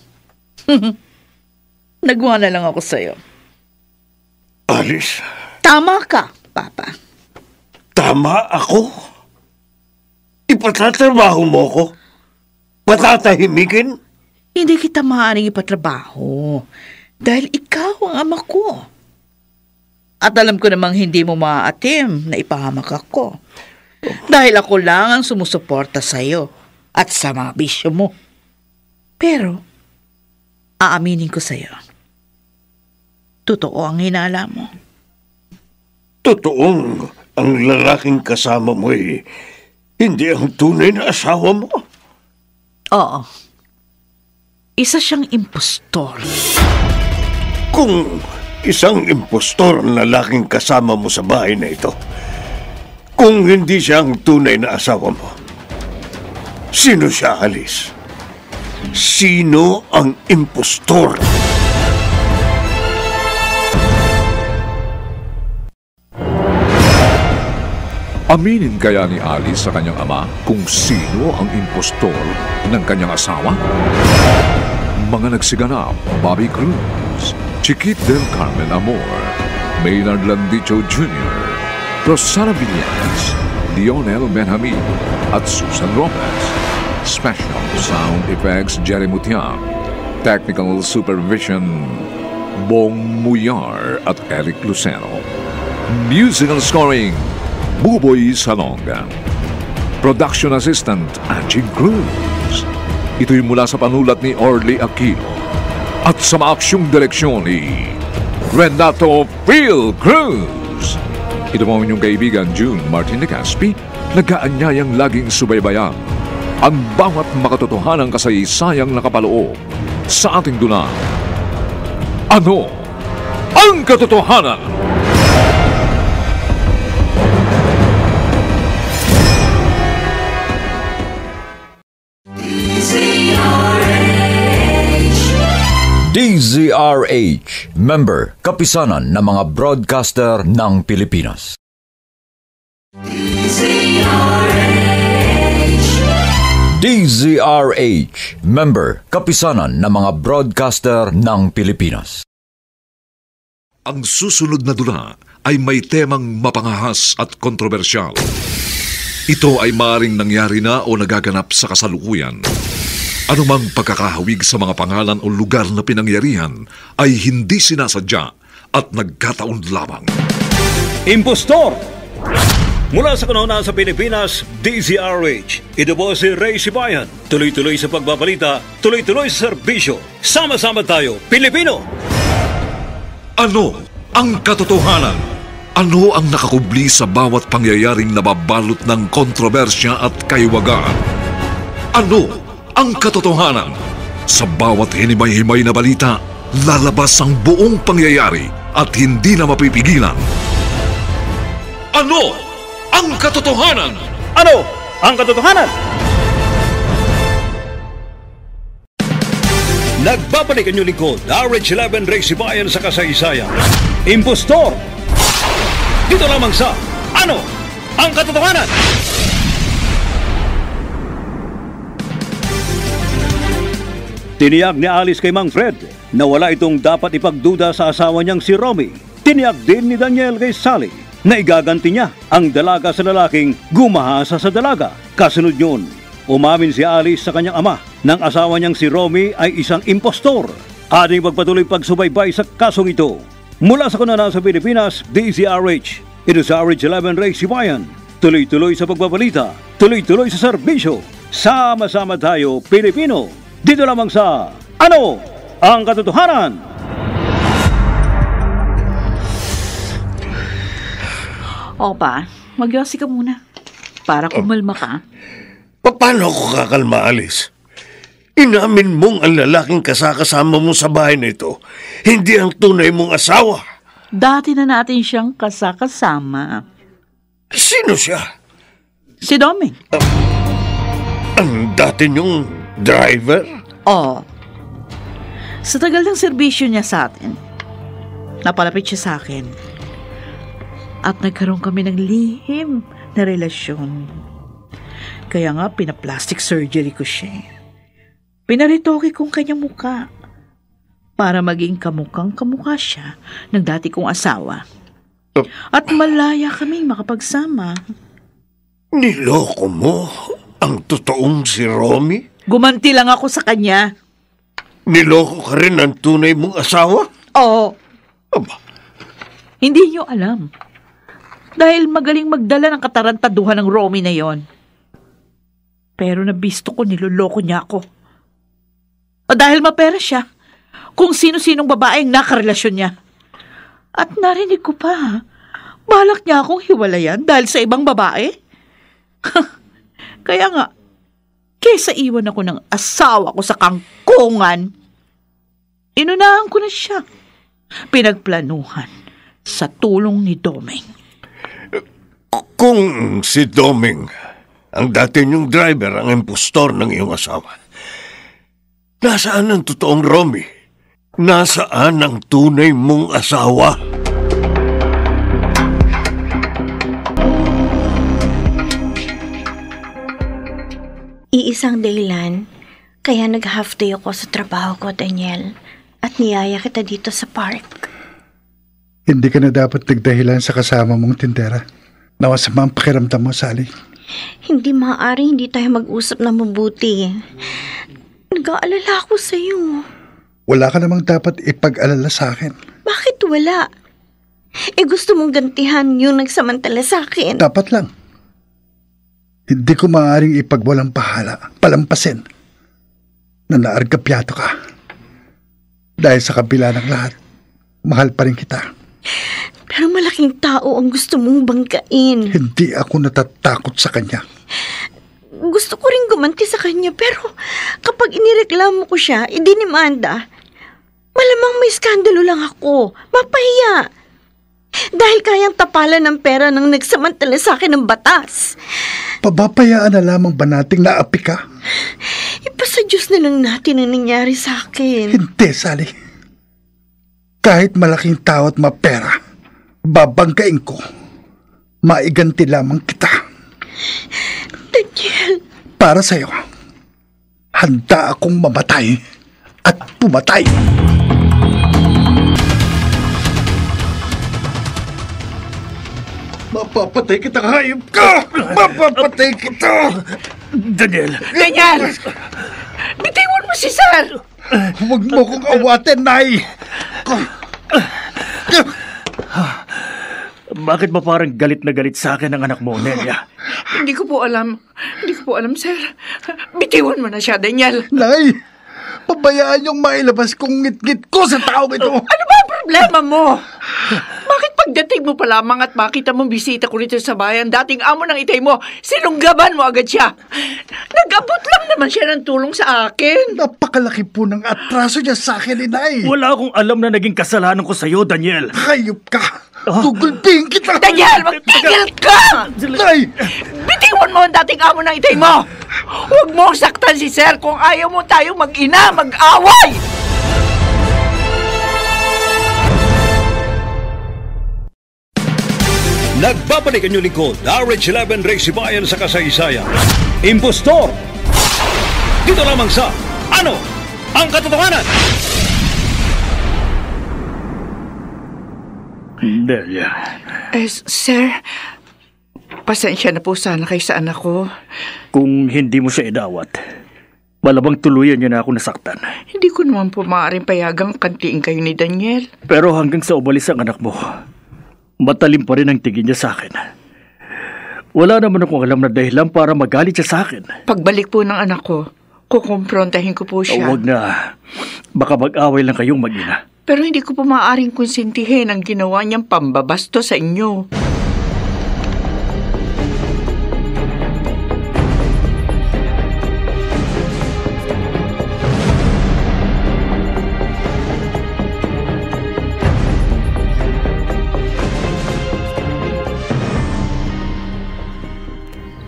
Nagwa na lang ako sa'yo. Alice? Tama ka, Papa. Tama ako? Ipatatrabaho mo ko? Patatahimikin? Hindi kita maaaring ipatrabaho. Dahil ikaw ang ama ko. At alam ko namang hindi mo maaatim na ipahamak ako. Dahil ako lang ang sumusuporta sa'yo at sa mga bisyo mo. Pero, aaminin ko sa'yo. Totoo ang hinala mo. Totoong ang lalaking kasama mo hindi ang tunay na asawa mo? Oo. Isa siyang impostor. Kung isang impostor ang lalaking kasama mo sa bahay na ito, kung hindi siya ang tunay na asawa mo, sino siya, Alice? Sino ang impostor? Aminin kaya ni Alice sa kanyang ama kung sino ang impostor ng kanyang asawa? Mga nagsiganap, Bobby Cruz, Chiquit del Carmen Amor, Maynard Landicho Jr., Rosana Villegas, Lionel Benjamin, at Susan Lopez. Special Sound Effects Jerry Mutiang, Technical Supervision Bong Muyar at Eric Lucero. Musical Scoring Buboy Salonga. Production Assistant Angie Cruz. Ito'y mula sa panulat ni Orly Aquino at sa maaksyong direksyon ni Renato Phil Cruz. Ito po ang inyong kaibigan June Martin de Caspi, nag-aanyayang laging subaybayan ang bawat makatotohanang kasaysayang nakapaloob sa ating duna. Ano ang katotohanan? DZRH, member, kapisanan ng mga broadcaster ng Pilipinas. DZRH, member, kapisanan ng mga broadcaster ng Pilipinas. Ang susunod na dula ay may temang mapangahas at kontrobersyal. Ito ay maaaring nangyari na o nagaganap sa kasalukuyan. Anumang pagkakahawig sa mga pangalan o lugar na pinangyarihan ay hindi sinasadya at nagkataon lamang. Impostor! Mula sa kanuna sa Pilipinas, DZRH. Ito po si Ray Sibayan. Tuloy-tuloy sa pagbabalita, tuloy-tuloy sa serbisyo. Sama-sama tayo, Pilipino! Ano ang katotohanan? Ano ang nakakubli sa bawat pangyayaring nababalot ng kontrobersya at kaiwagaan? Ano ang katotohanan? Sa bawat hinimay-himay na balita, lalabas ang buong pangyayari at hindi na mapipigilan. Ano ang katotohanan? Ano ang katotohanan? Nagbabalik ang inyong lingkod, RH11 Ray Sibayan sa kasaysayan. Impostor! Dito lamang sa Ano ang katotohanan? Tiniyak ni Alice kay Mang Fred na wala itong dapat ipagduda sa asawa niyang si Romy. Tiniyak din ni Daniel kay Sally na igaganti niya ang dalaga sa lalaking gumahasa sa dalaga. Kasunod yun, umamin si Alice sa kanyang ama ng asawa niyang si Romy ay isang impostor. Ating pagpatuloy pagsubaybay sa kasong ito. Mula sa kanana sa Pilipinas, DZRH. Ito sa RH11 Ray Sibayan. Tuloy-tuloy sa pagbabalita, tuloy-tuloy sa serbisyo. Sama-sama tayo, Pilipino. Dito lamang sa Ano ang katotohanan? Opa, magyosi ka muna. Para kumalma ka. Paano ako kakalma, Alice? Inamin mong ang lalaking kasakasama mo sa bahay na ito, hindi ang tunay mong asawa. Dati na natin siyang kasakasama. Sino siya? Si Doming. Ang dati niyong driver? Oo. Sa tagal ng serbisyo niya sa atin, napalapit siya sa akin. At nagkaroon kami ng lihim na relasyon. Kaya nga pinaplastic surgery ko siya. Pinaritoke kong kanyang muka para maging kamukhang-kamukha siya ng dati kong asawa. At malaya kaming makapagsama. Niloko mo ang totoong si Romy? Gumanti lang ako sa kanya. Niloko ka rin ang tunay mong asawa? Oo. Aba, Hindi niyo alam. Dahil magaling magdala ng katarantaduhan ng Romy na yon. Pero nabisto ko niloloko niya ako. O dahil mapera siya, kung sino-sinong babaeng nakarelasyon niya. At narinig ko pa, balak niya akong hiwalayan dahil sa ibang babae. Kaya nga, kesa iwan ako ng asawa ko sa kangkungan, inunahan ko na siya. Pinagplanuhan sa tulong ni Doming. kung si Doming, ang dati niyong driver, ang impostor ng iyong asawa, nasaan ang totoong Romy? Nasaan ang tunay mong asawa? Iisang dahilan, kaya nag-half day ako sa trabaho ko, Daniel. At niyaya kita dito sa park. Hindi ka na dapat nagdahilan sa kasama mong tindera. Nawasama ang pakiramdam mo, Sally. Hindi maaari hindi tayo mag-usap na mabuti. Nag-aalala ako sa'yo. Wala ka namang dapat ipag-alala sa akin. Bakit wala? Gusto mong gantihan yung nagsamantala sa akin. Dapat lang. Hindi ko maaaring ipagwalang pahala, palampasin, na naargapyato ka. Dahil sa kabila ng lahat, mahal pa rin kita. Pero malaking tao ang gusto mong banggain. Hindi ako natatakot sa kanya. Gusto ko rin gumanti sa kanya, pero kapag inireklamo ko siya, idinimanda, malamang may skandalo lang ako. Mapahiya. Dahil kayang tapalan ng pera ng nagsamantala sa akin ng batas. Pabapayaan na lamang ba nating naapi ka? Ipasa Diyos na lang natin ang nangyari sa akin. Hindi, Sally. Kahit malaking tao at mapera, babanggain ko. Maiganti lamang kita. Daniel. Para sa'yo, handa akong mamatay at pumatay. Mapapatay kita, hayop ka! Mapapatay kita! Daniel! Daniel! Bitiwan mo si Sir! Huwag mo kong awatin, Nay! Bakit ba parang galit na galit sa akin ang anak mo, Nelia? Hindi ko po alam. Hindi ko po alam, Sir. Bitiwan mo na siya, Daniel. Nay! Pabayaan yung mailabas kong ngit-ngit ko sa taong ito! Ano ba ang problema mo? Bakit pagdating mo pa lamang at makita mong bisita ko rito sa bayan, dating amo ng itay mo, sinunggaban mo agad siya? Nag-abot lang naman siya ng tulong sa akin. Napakalaki po ng atraso niya sa akin, Inay. Wala akong alam na naging kasalanan ko sa'yo, Daniel. Hayop ka! Gugulping kita! Daniel, magtigil ka! Nay! Bitiwan mo ang dating amo ng itay mo! Huwag mo saktan si Sir kung ayaw mo tayong mag-ina, mag-away! Nagbabalik ang inyong lingkod, RH11 Race Bayan sa kasaysayan. Impostor! Dito lamang sa Ano ang Katotohanan? Nelia. Sir, pasensya na po sana kay sa anak ko. Kung hindi mo siya idawat, malabang tuluyan niyo na ako nasaktan. Hindi ko naman po maaaring payagang kantiin kayo ni Daniel. Pero hanggang sa umalis ang anak mo, matalim pa rin ang tingin niya sa akin. Wala naman akong alam na dahilan para magalit siya sa akin. Pagbalik po ng anak ko, kukumprontahin ko po siya. Huwag na. Baka mag-away lang kayong mag-ina. Pero hindi ko po maaaring konsintihin ang ginawa niyang pambabasto sa inyo.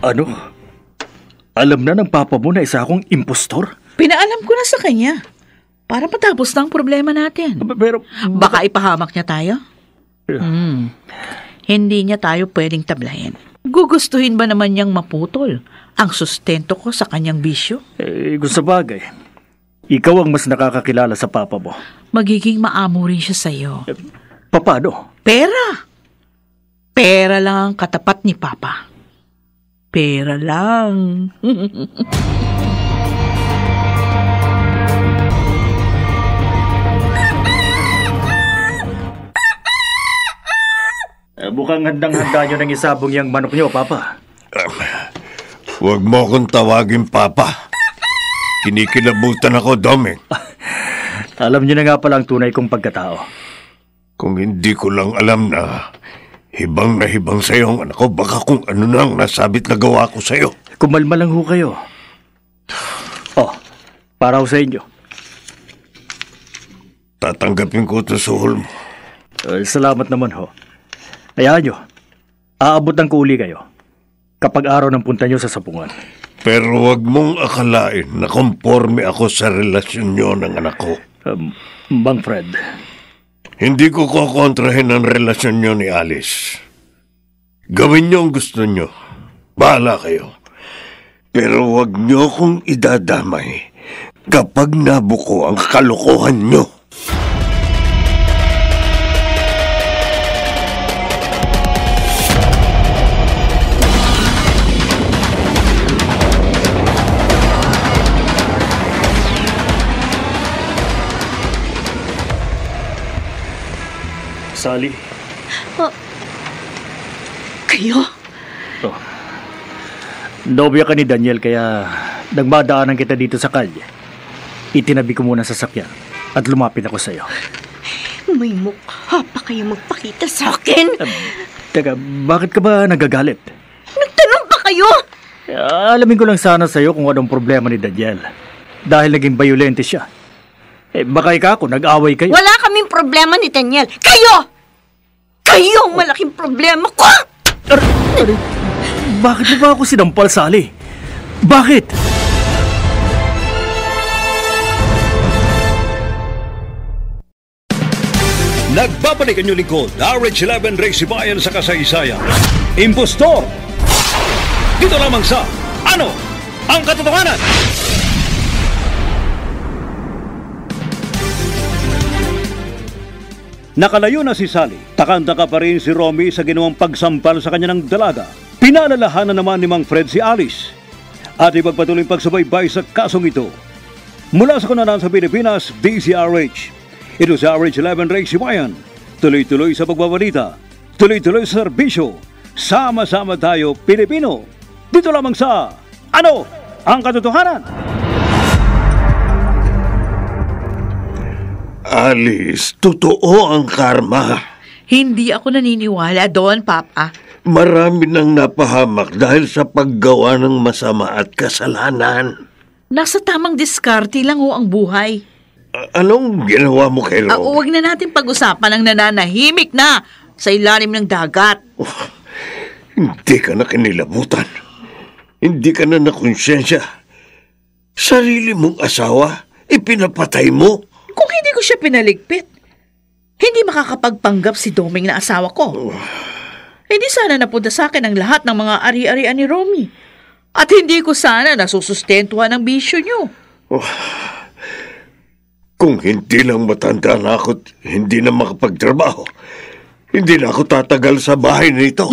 Ano? Alam na ng papa mo na isa akong impostor? Pinaalam ko na sa kanya. Para matapos na ang problema natin. Pero Baka ipahamak niya tayo? Hindi niya tayo pwedeng tablahin. Gugustuhin ba naman niyang maputol ang sustento ko sa kanyang bisyo? kung sa bagay, ikaw ang mas nakakakilala sa papa mo. Magiging maamo rin siya sa'yo. Paano? Pera! Pera lang ang katapat ni Papa. Pera lang. Mukhang handang-handa nyo ng isabong yung manok nyo, Papa. Huwag mo akong tawagin, Papa. Kinikilabutan ako, Doming. Alam nyo na nga pala ang tunay kong pagkatao. Kung hindi ko lang alam na hibang na hibang sa'yo ang anak ko, baka kung ano na ang nasabit na gawa ko sa'yo. Kumalma lang ho kayo. Para ho sa inyo. Tatanggapin ko ito suhol mo. Salamat naman ho. Hayaan nyo, aabot ng kuuli kayo kapag araw ng punta nyo sa sapungan. Pero wag mong akalain na konforme ako sa relasyon nyo ng anak ko. Bang Fred. Hindi ko kukontrahin ang relasyon nyo ni Alice. Gawin nyo ang gusto nyo. Bahala kayo. Pero wag nyo kong idadamay kapag nabuko ang kalokohan nyo. Sally. Kayo? Nobya ka ni Daniel kaya nagmadaanan kita dito sa kalye. Itinabi ko muna sa sakyan at lumapit ako sa iyo. May mukha pa kayo magpakita sa akin? Teka, bakit ka ba nagagalit? Nagtanong pa kayo? Alamin ko lang sana sa iyo kung anong problema ni Daniel. Dahil naging violente siya. Baka ako, nag-away kayo. Wala kaming problema ni Daniel. Kayo! Kayo ang malaking problema ko! Bakit mo ba ako sinampal, Sally? Bakit? Nagbabalik ang inyong lingkod, RH11 Ray Sibayan sa kasaysayan. Impostor! Dito lamang sa Ano ang Katotohanan? Nakalayo na si Sally. Takang-taka pa rin si Romy sa ginawang pagsampal sa kanya ng dalaga. Pinalalahanan naman ni Mang Fred si Alice. At ipagpatuloy pagsubaybay sa kasong ito. Mula sa Kunanan sa Pilipinas, DZRH. Ito sa RH11 Ray Sibayan. Tuloy-tuloy sa pagbabalita. Tuloy-tuloy sa serbisyo. Sama-sama tayo, Pilipino. Dito lamang sa Ano ang Katotohanan? Alice, totoo ang karma. Hindi ako naniniwala doon, Papa. Marami nang napahamak dahil sa paggawa ng masama at kasalanan. Nasa tamang diskarte lang ang buhay. Anong ginawa mo kay Romy? Huwag na natin pag-usapan ang nananahimik na sa ilalim ng dagat. Hindi ka na kinilabutan. Hindi ka na nakonsensya. Sarili mong asawa, ipinapatay mo. Kung hindi ko siya pinaligpit, hindi makakapagpanggap si Doming na asawa ko. Hindi sana napunta sa akin ang lahat ng mga ari-arian ni Romy. At hindi ko sana nasusustentuhan ang bisyo niyo. Kung hindi lang matanda na ako at hindi na makapagtrabaho, hindi na ako tatagal sa bahay nito.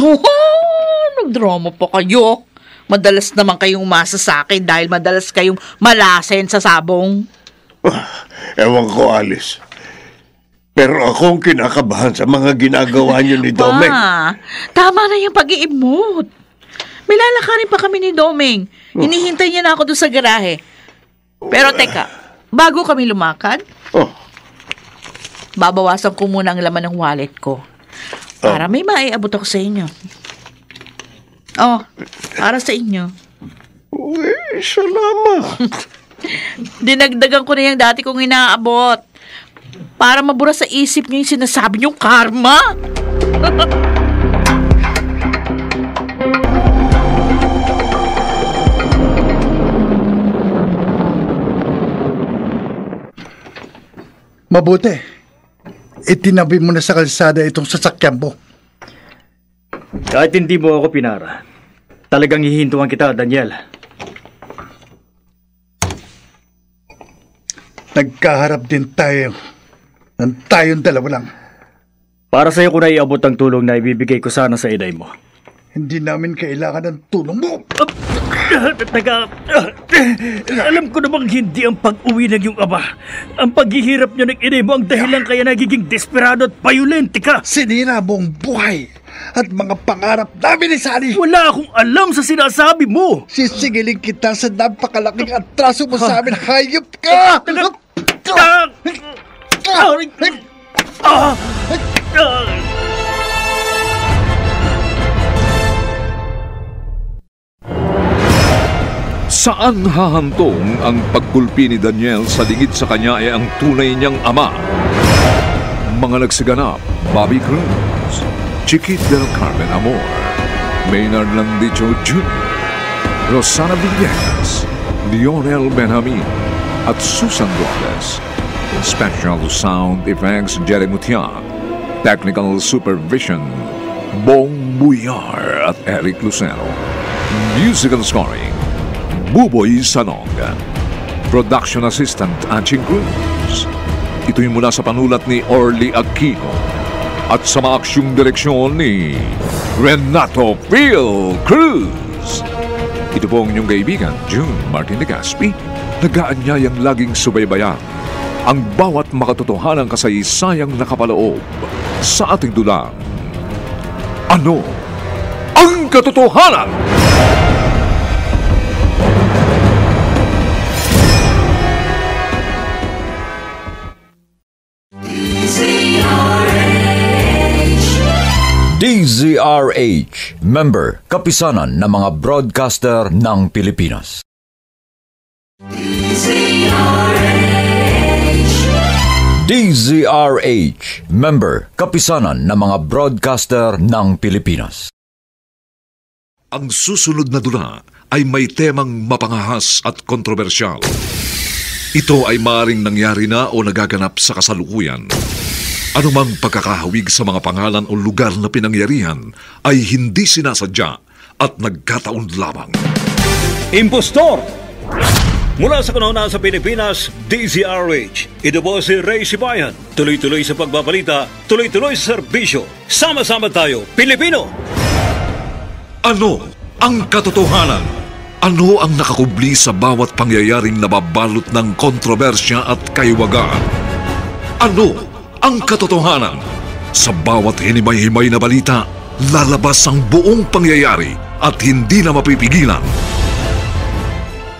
Nagdrama pa kayo. Madalas naman kayong umasa sa akin dahil madalas kayong malasen sa sabong. Ewan ko, Alice. Pero ako ang kinakabahan sa mga ginagawa niyo ni Domeng. Tama na yung pag-iimot. May lalakarin pa kami ni Domeng. Hinihintay niya na ako doon sa garahe. Pero teka, bago kami lumakad, babawasan ko muna ang laman ng wallet ko. Para may maiabot ako sa inyo. Para sa inyo. Uy, salamat. Dinagdagan ko na yung dati kong inaabot. Para mabura sa isip niyo yung sinasabi niyong karma. Mabuti. Itinabi mo na sa kalsada itong sasakyan mo. Kahit hindi mo ako pinara, talagang hihintuan kita, Daniel. Nagkaharap din tayo ng tayong dalawa lang. Para sa'yo ko na iabot ang tulong na ibibigay ko sana sa inay mo. Hindi namin kailangan ng tulong mo. Teka, alam ko namang hindi ang pag-uwi ng iyong ama. Ang paghihirap niyo ng inay mo ang dahilan kaya nagiging desperado at violente ka. Sinira mo ang buhay at mga pangarap namin ni Sally. Wala akong alam sa sinasabi mo. Sisigilin kita sa napakalaking atraso mo sa amin. Hayop ka! Saan hahantong ang pagkulpi ni Daniel sa lingid sa kanya ay ang tunay niyang ama? Mga nagsiganap, Bobby Cruz, Chiquit del Carmen Amor, Maynard Landicho Jr., Rosana Villegas, Lionel Benjamin, at Susan Robles. Special Sound Effects Jerry Mutiak, Technical Supervision Bong Buyar at Eric Lucero. Musical Scoring Buboy Sanog. Production Assistant Anching Cruz. Ito'y mula sa panulat ni Orly Aquino at sa maaksyong direksyon ni Renato Phil Cruz. Ito po ang inyong kaibigan, June Martin de Gaspi, nag-aanyayang laging subaybayan ang bawat makatotohanang kasaysayang nakapaloob sa ating dulang. Ano ang katotohanan? DZRH, member, kapisanan ng mga broadcaster ng Pilipinas. DZRH, member, kapisanan ng mga broadcaster ng Pilipinas. Ang susunod na dula ay may temang mapangahas at kontrobersyal. Ito ay maaaring nangyari na o nagaganap sa kasalukuyan. Anumang pagkakahawig sa mga pangalan o lugar na pinangyarihan ay hindi sinasadya at nagkataon lamang. Impostor! Mula sa kanuna sa Pilipinas, DZRH. Ito po si Ray Sibayan. Tuloy-tuloy sa pagbabalita, tuloy-tuloy sa serbisyo. Sama-sama tayo, Pilipino! Ano ang katotohanan? Ano ang nakakubli sa bawat pangyayaring nababalot ng kontrobersya at kaiwagaan? Ano ang katotohanan? Sa bawat hinimay-himay na balita, lalabas ang buong pangyayari at hindi na mapipigilan.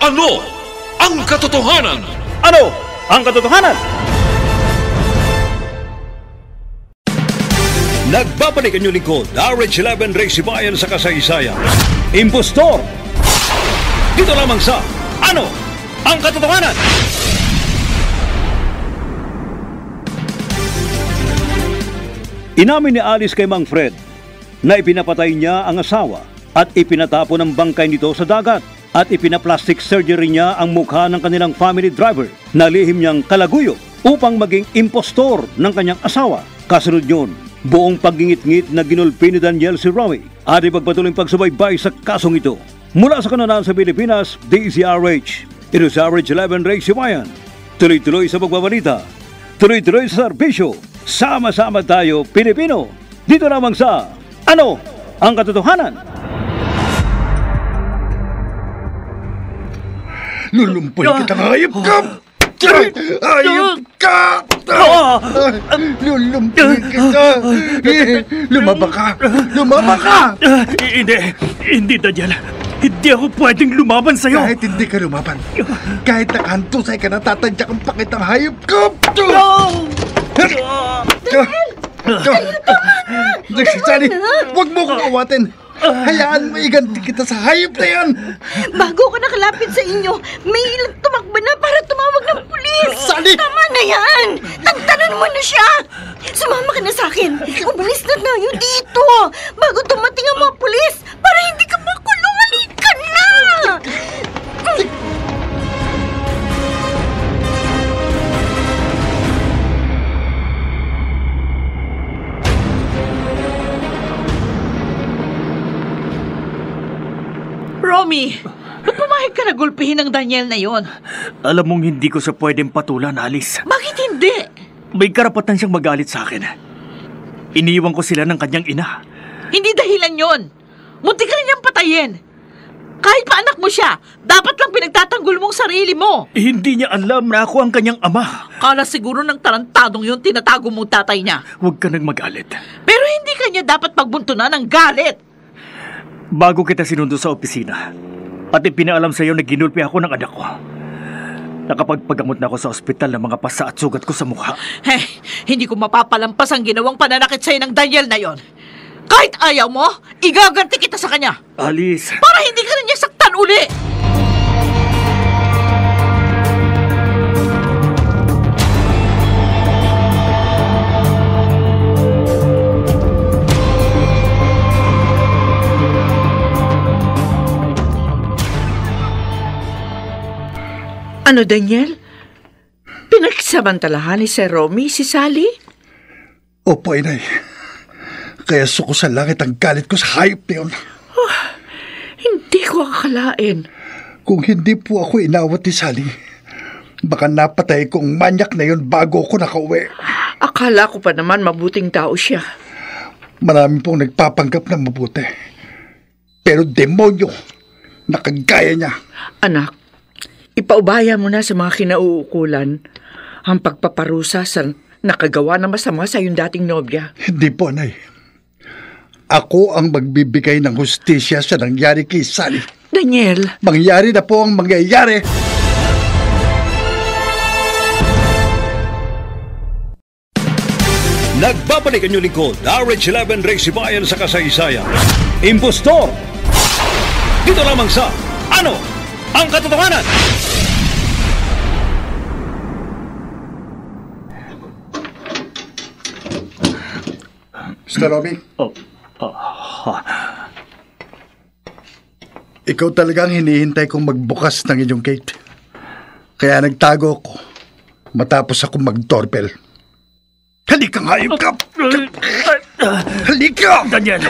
Ano ang katotohanan? Ano ang katotohanan? Nagbabalik ang inyong lingkod, RH11 Ray Sibayan sa kasaysayan. Impostor! Dito lamang sa Ano ang katotohanan? Inamin ni Alice kay Mang Fred na ipinapatay niya ang asawa at ipinatapon ang bangkay nito sa dagat at ipinaplastic surgery niya ang mukha ng kanilang family driver na lihim niyang kalaguyo upang maging impostor ng kanyang asawa. Kasunod yun, buong pagingit-ngit na ginulpi ni Daniel si Romy at ipagpatuloy pagsubaybay sa kasong ito. Mula sa kanunan sa Pilipinas, DZRH. Ito sa RH11 Ray Sibayan. Tuloy-tuloy sa pagbabalita, tuloy-tuloy sa serbisyo. Sama-sama tayo, Pilipino. Dito lamang sa Ano ang katotohanan? Lulumpoy kita, hayop ka! Hayop ka! Lulumpoy kita! Lumaba ka! Lumaba ka! Hindi, Daniel. Hindi ako pwedeng lumaban sa'yo. Kahit hindi ka lumaban, kahit nakahantusay ka, natatadya kang pakitang hayop ka! Sally, huwag mo kong awatin. Hayaan mo iganti kita sa hayop na yan. Bago ko nakalapit sa inyo, may ilang tumakbo na para tumawag ng pulis. Sally! Tama na yan! Tantanan mo na siya! Sumama ka na sa akin. Umalis na tayo dito bago dumating ang mga pulis para hindi ka makulong. Halika na! Romy, ba't pumayag ka na gulpihin ng Daniel na yon? Alam mong hindi ko siya pwedeng patulan, Alice. Bakit hindi? May karapatan siyang magalit sa akin. Iniwan ko sila ng kanyang ina. Hindi dahilan yon. Munti ka rin niyang patayin. Kahit pa anak mo siya, dapat lang pinagtatanggol mong sarili mo. Hindi niya alam na ako ang kanyang ama. Kala siguro ng tarantadong yun tinatago mong tatay niya. Huwag ka nang magalit. Pero hindi ka niya dapat pagbuntunan ng galit. Bago kita sinundo sa opisina at ipinaalam sa iyo na ginulpi ako ng anak ko, nakapagpagamot na ako sa ospital ng mga pasa at sugat ko sa mukha. Hindi ko mapapalampas ang ginawang pananakit sa'yo ng Daniel na yon. Kahit ayaw mo, igaganti kita sa kanya. Alice! Para hindi ka rin niya saktan uli! Ano, Daniel? Pinagsamantalahan ni Sir Romy si Sally? Opo, inay. Kaya suko sa langit ang galit ko sa hayop na yun. Hindi ko akalain. Kung hindi po ako inawat ni Sally, baka napatay ko ang manyak na yun bago ako nakauwi. Akala ko pa naman mabuting tao siya. Marami pong nagpapanggap na mabuti. Pero demonyo, nakagaya niya. Anak, ipaubaya mo na sa mga kinauukulan ang pagpaparusa sa nakagawa na masama sa iyong dating nobya. Hindi po, Nay. Ako ang magbibigay ng hustisya sa nangyari kay Sally. Daniel! Mangyari na po ang mangyayari. Nagbabalik ang inyong lingkod, RH11 Ray Sibayan sa kasaysayan. Impostor! Dito lamang sa Ano ang katotohanan? Mr. Romy? Ikaw talagang hinihintay kong magbukas ng inyong gate. Kaya nagtago ako matapos akong mag-doorbell. Halika nga, hayop ka! Halika! Daniel!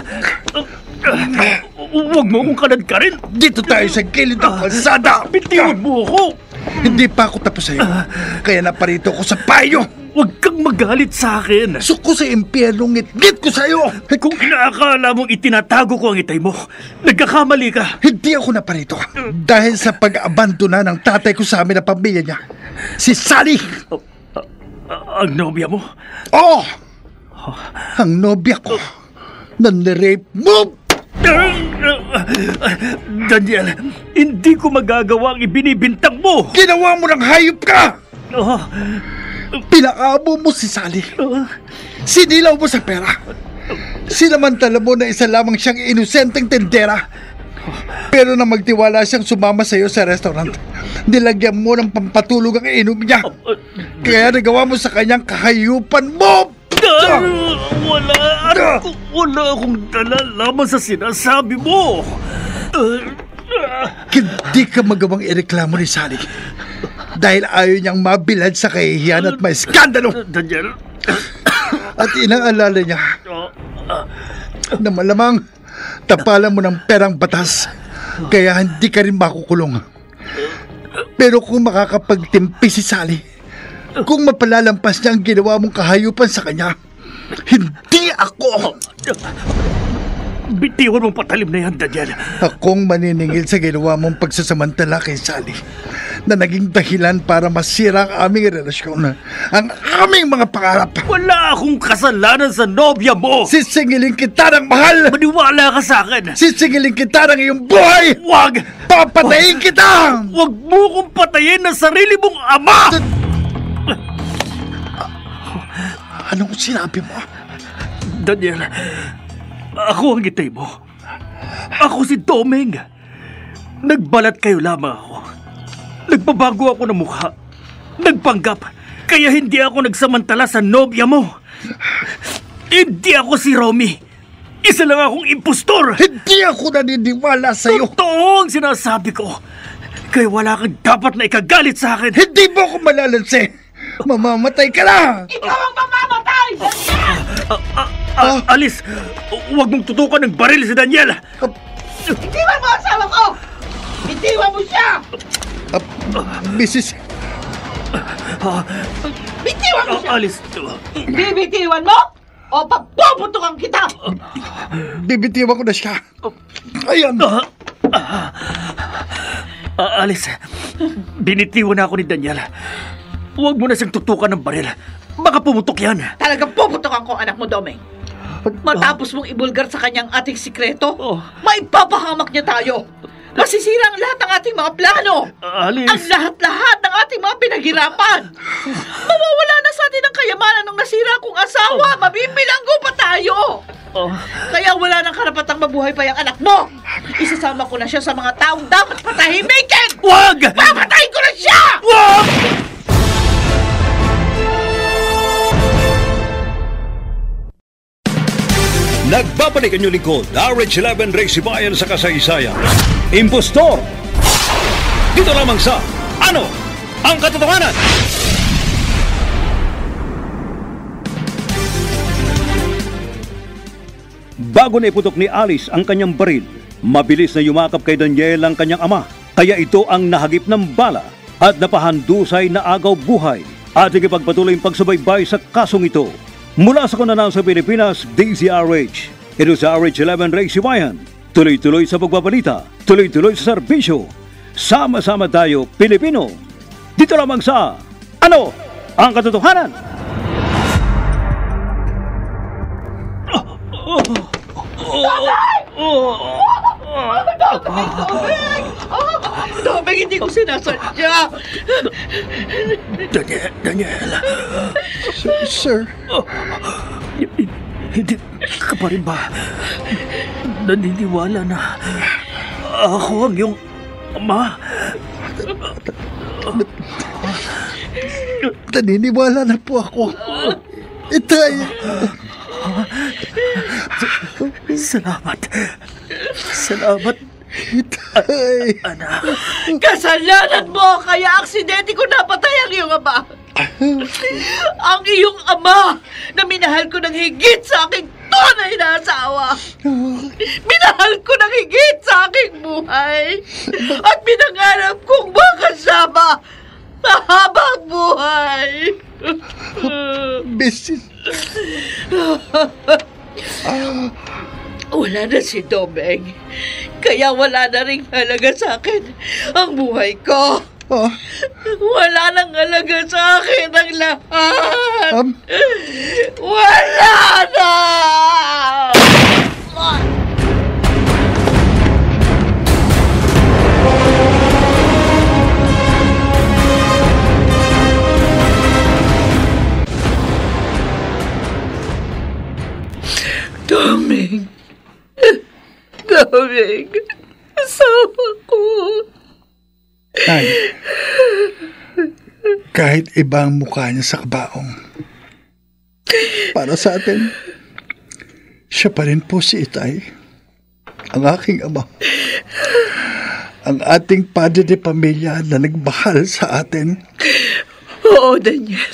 Huwag mo akong kanad ka rin! Dito tayo sa gilid ng kalsada! Bitiwan mo ako! Hindi pa ako tapos sa'yo. Kaya naparito ako sa payo. Huwag kang magalit sa akin. Suko sa impyerno, ngit-ngit ko sa'yo. Kung inaakala mong itinatago ko ang itay mo, nagkakamali ka. Hindi ako naparito. Dahil sa pag-abandona ng tatay ko sa amin na pamilya niya. Si Sally. Ang nobya mo? Oo. Ang nobya ko. Nanirape mo. Daniel, hindi ko magagawa ang ibinibintang mo. Ginawa mo ng hayop ka. Pinakaabo mo si Sally. Sinilaw mo sa pera. Sinamantala mo na isa lamang siyang inosenteng tendera. Pero nang magtiwala siyang sumama sa iyo sa restaurant, nilagyan mo ng pampatulog ang inom niya. Kaya nagawa mo sa kanyang kahayupan mo. Wala akong dala lamang sa sinasabi mo. Hindi ka magawang ireklamo ni Sally. Dahil ayaw niyang mabilad sa kahihiyan at may skandalo. Daniel. At inaalala niya na malamang tapalan mo ng perang batas, kaya hindi ka rin makukulong. Pero kung makakapagtimpi si Sally, kung mapalalampas niya ang ginawa mong kahayupan sa kanya, hindi ako. Bitiwan mong patalim na yan, Daniel. Akong maniningil sa ginawa mong pagsasamantala kay Sally na naging dahilan para masira ang aming relasyon, ang aming mga pangarap. Wala akong kasalanan sa nobya mo. Sisingilin kita ng mahal. Maniwala ka sa akin. Sisingilin kita ng iyong buhay. Wag! Papatayin kita! Wag mo kong patayin ng sarili mong ama! Anong sinabi mo? Daniel, ako ang itay mo. Ako si Domeng. Nagbalat kayo lamang ako. Nagbabago ako ng mukha. Nagpanggap. Kaya hindi ako nagsamantala sa nobya mo. Hindi ako si Romy. Isa lang akong impostor. Hindi ako naniniwala sa'yo. Totoo ang sinasabi ko. Kaya wala kang dapat na ikagalit sa akin. Hindi mo ako malalansi. Mamamatay ka na. Ikaw ang mamamatay! Alice, huwag mong tutukan ng baril si Daniel. Bitiwan mo ang asawa ko! Bitiwan mo siya! Mrs. Bitiwan mo siya! Alice, Bibitiwan mo? O papuputukan kita! Bibitiwan ko na siya. Ayan. Alice, binitiwan na ako ni Daniel. Huwag mo na siyang tutukan ng baril. Baka pumutok yan. Talagang puputukan ko anak mo, Domeng. Matapos mong ibulgar sa kanyang ating sikreto, maipapahamak niya tayo. Masisira ang lahat ng ating mga plano. Alice. Ang lahat-lahat ng ating mga pinaghirapan. Mawawala na sa atin ang kayamanan ng nasira kong asawa. Mabibilanggo pa tayo. Kaya wala nang karapatang mabuhay pa yung anak mo. Isasama ko na siya sa mga taong dapat patahimikin. Wag! Papatayin ko na siya! Wag! Nagbabalik ang inyong lingkod, RH11 Ray Sibayan sa kasaysayan. Impostor! Dito lamang sa Ano ang Katotohanan? Bago na iputok ni Alice ang kanyang baril, mabilis na yumakap kay Daniel ang kanyang ama. Kaya ito ang nahagip ng bala at napahandusay na agaw buhay. Ating ipagpatuloy ang pagsubaybay sa kasong ito. Mula sa Kundanaan sa Pilipinas, DZRH. Ito sa RH11 Ray Sibayan. Tuloy-tuloy sa pagbabalita, tuloy-tuloy sa serbisyo. Sama-sama tayo, Pilipino. Dito lamang sa Ano ang Katotohanan? Domeng, hindi ko sinasadya. Daniel. Sir. Hindi ka pa rin ba naniniwala na ako ang iyong ama? Naniniwala na po ako. Itay. Salamat. Salamat, Itay. anak. Kasalanan mo, kaya aksidente ko napatay ang iyong ama. Ang iyong ama na minahal ko ng higit sa aking tunay na asawa. Minahal ko ng higit sa aking buhay. At pinangarap kong makasama sa habang buhay. Mrs. Wala na si Domeng. Kaya wala na rin halaga sa akin ang buhay ko. Wala nang halaga sa akin ang lahat. Wala na! Domeng. Domeng. Asawa ko. Tay, kahit iba ang mukha niya sa kabaong, para sa atin, siya pa rin po si Itay, ang aking ama. Ang ating padre de pamilya na nagmahal sa atin. Oo, Daniel.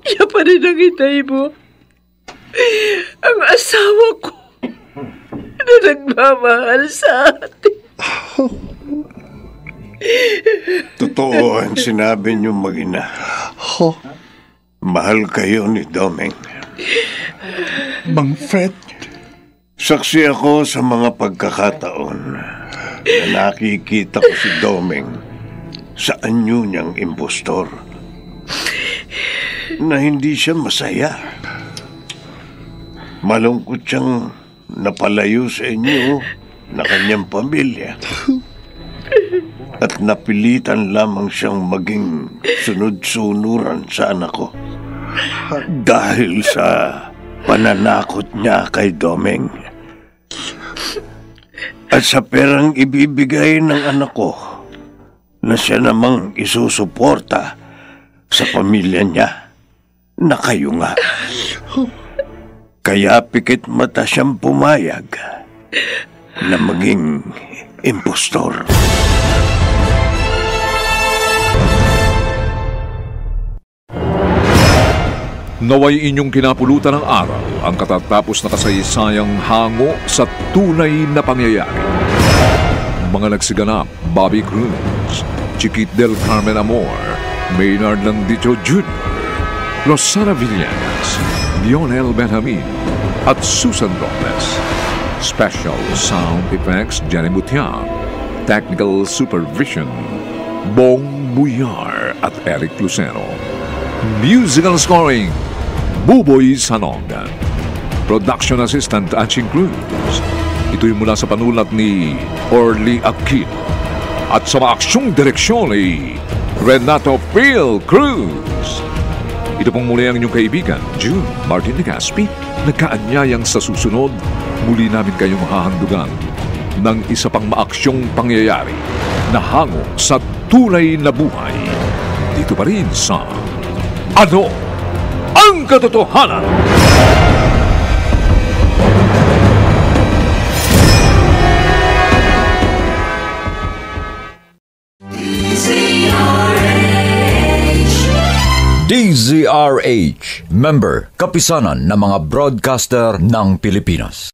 Siya pa rin ang Itay mo. Ang asawa ko na nagmamahal sa atin. Totoo ang sinabi niyo mag-ina. Mahal kayo ni Domeng. Mang Fred. Saksi ako sa mga pagkakataon na nakikita ko si Domeng sa anyo niyang impostor. Na hindi siya masaya. Malungkot siyang napalayo sa inyo na kanyang pamilya. At napilitan lamang siyang maging sunod-sunuran sa anak ko. Dahil sa pananakot niya kay Domeng. At sa perang ibibigay ng anak ko na siya namang isusuporta sa pamilya niya na kayo nga. Kaya pikit mata siyang pumayag na maging impostor. Naway inyong kinapulutan ng araw ang katatapos na kasaysayang hango sa tunay na pangyayari. Mga nagsiganap, Bobby Cruz, Chiquit del Carmen Amor, Maynard Landicho Jr., Rosana Villegas, Lionel Benjamin, at Susan Gomez. Special Sound Effects, Jenny Butiang. Technical Supervision, Bong Buyar at Eric Lucero. Musical Scoring, Buboy Sanongan. Production Assistant, Aching Cruz. Ito'y mula sa panulat ni Orly Aquino. At sa maaksyong direksyon ay Renato Phil Cruz. Ito pong muli ang inyong kaibigan, June Martin de Gaspi. Nagkaanyayang sa susunod, muli namin kayong hahandugan ng isa pang maaksyong pangyayari na hango sa tunay na buhay. Dito pa rin sa Ano ang Katotohanan? DZRH, member, kapisanan ng mga broadcaster ng Pilipinas.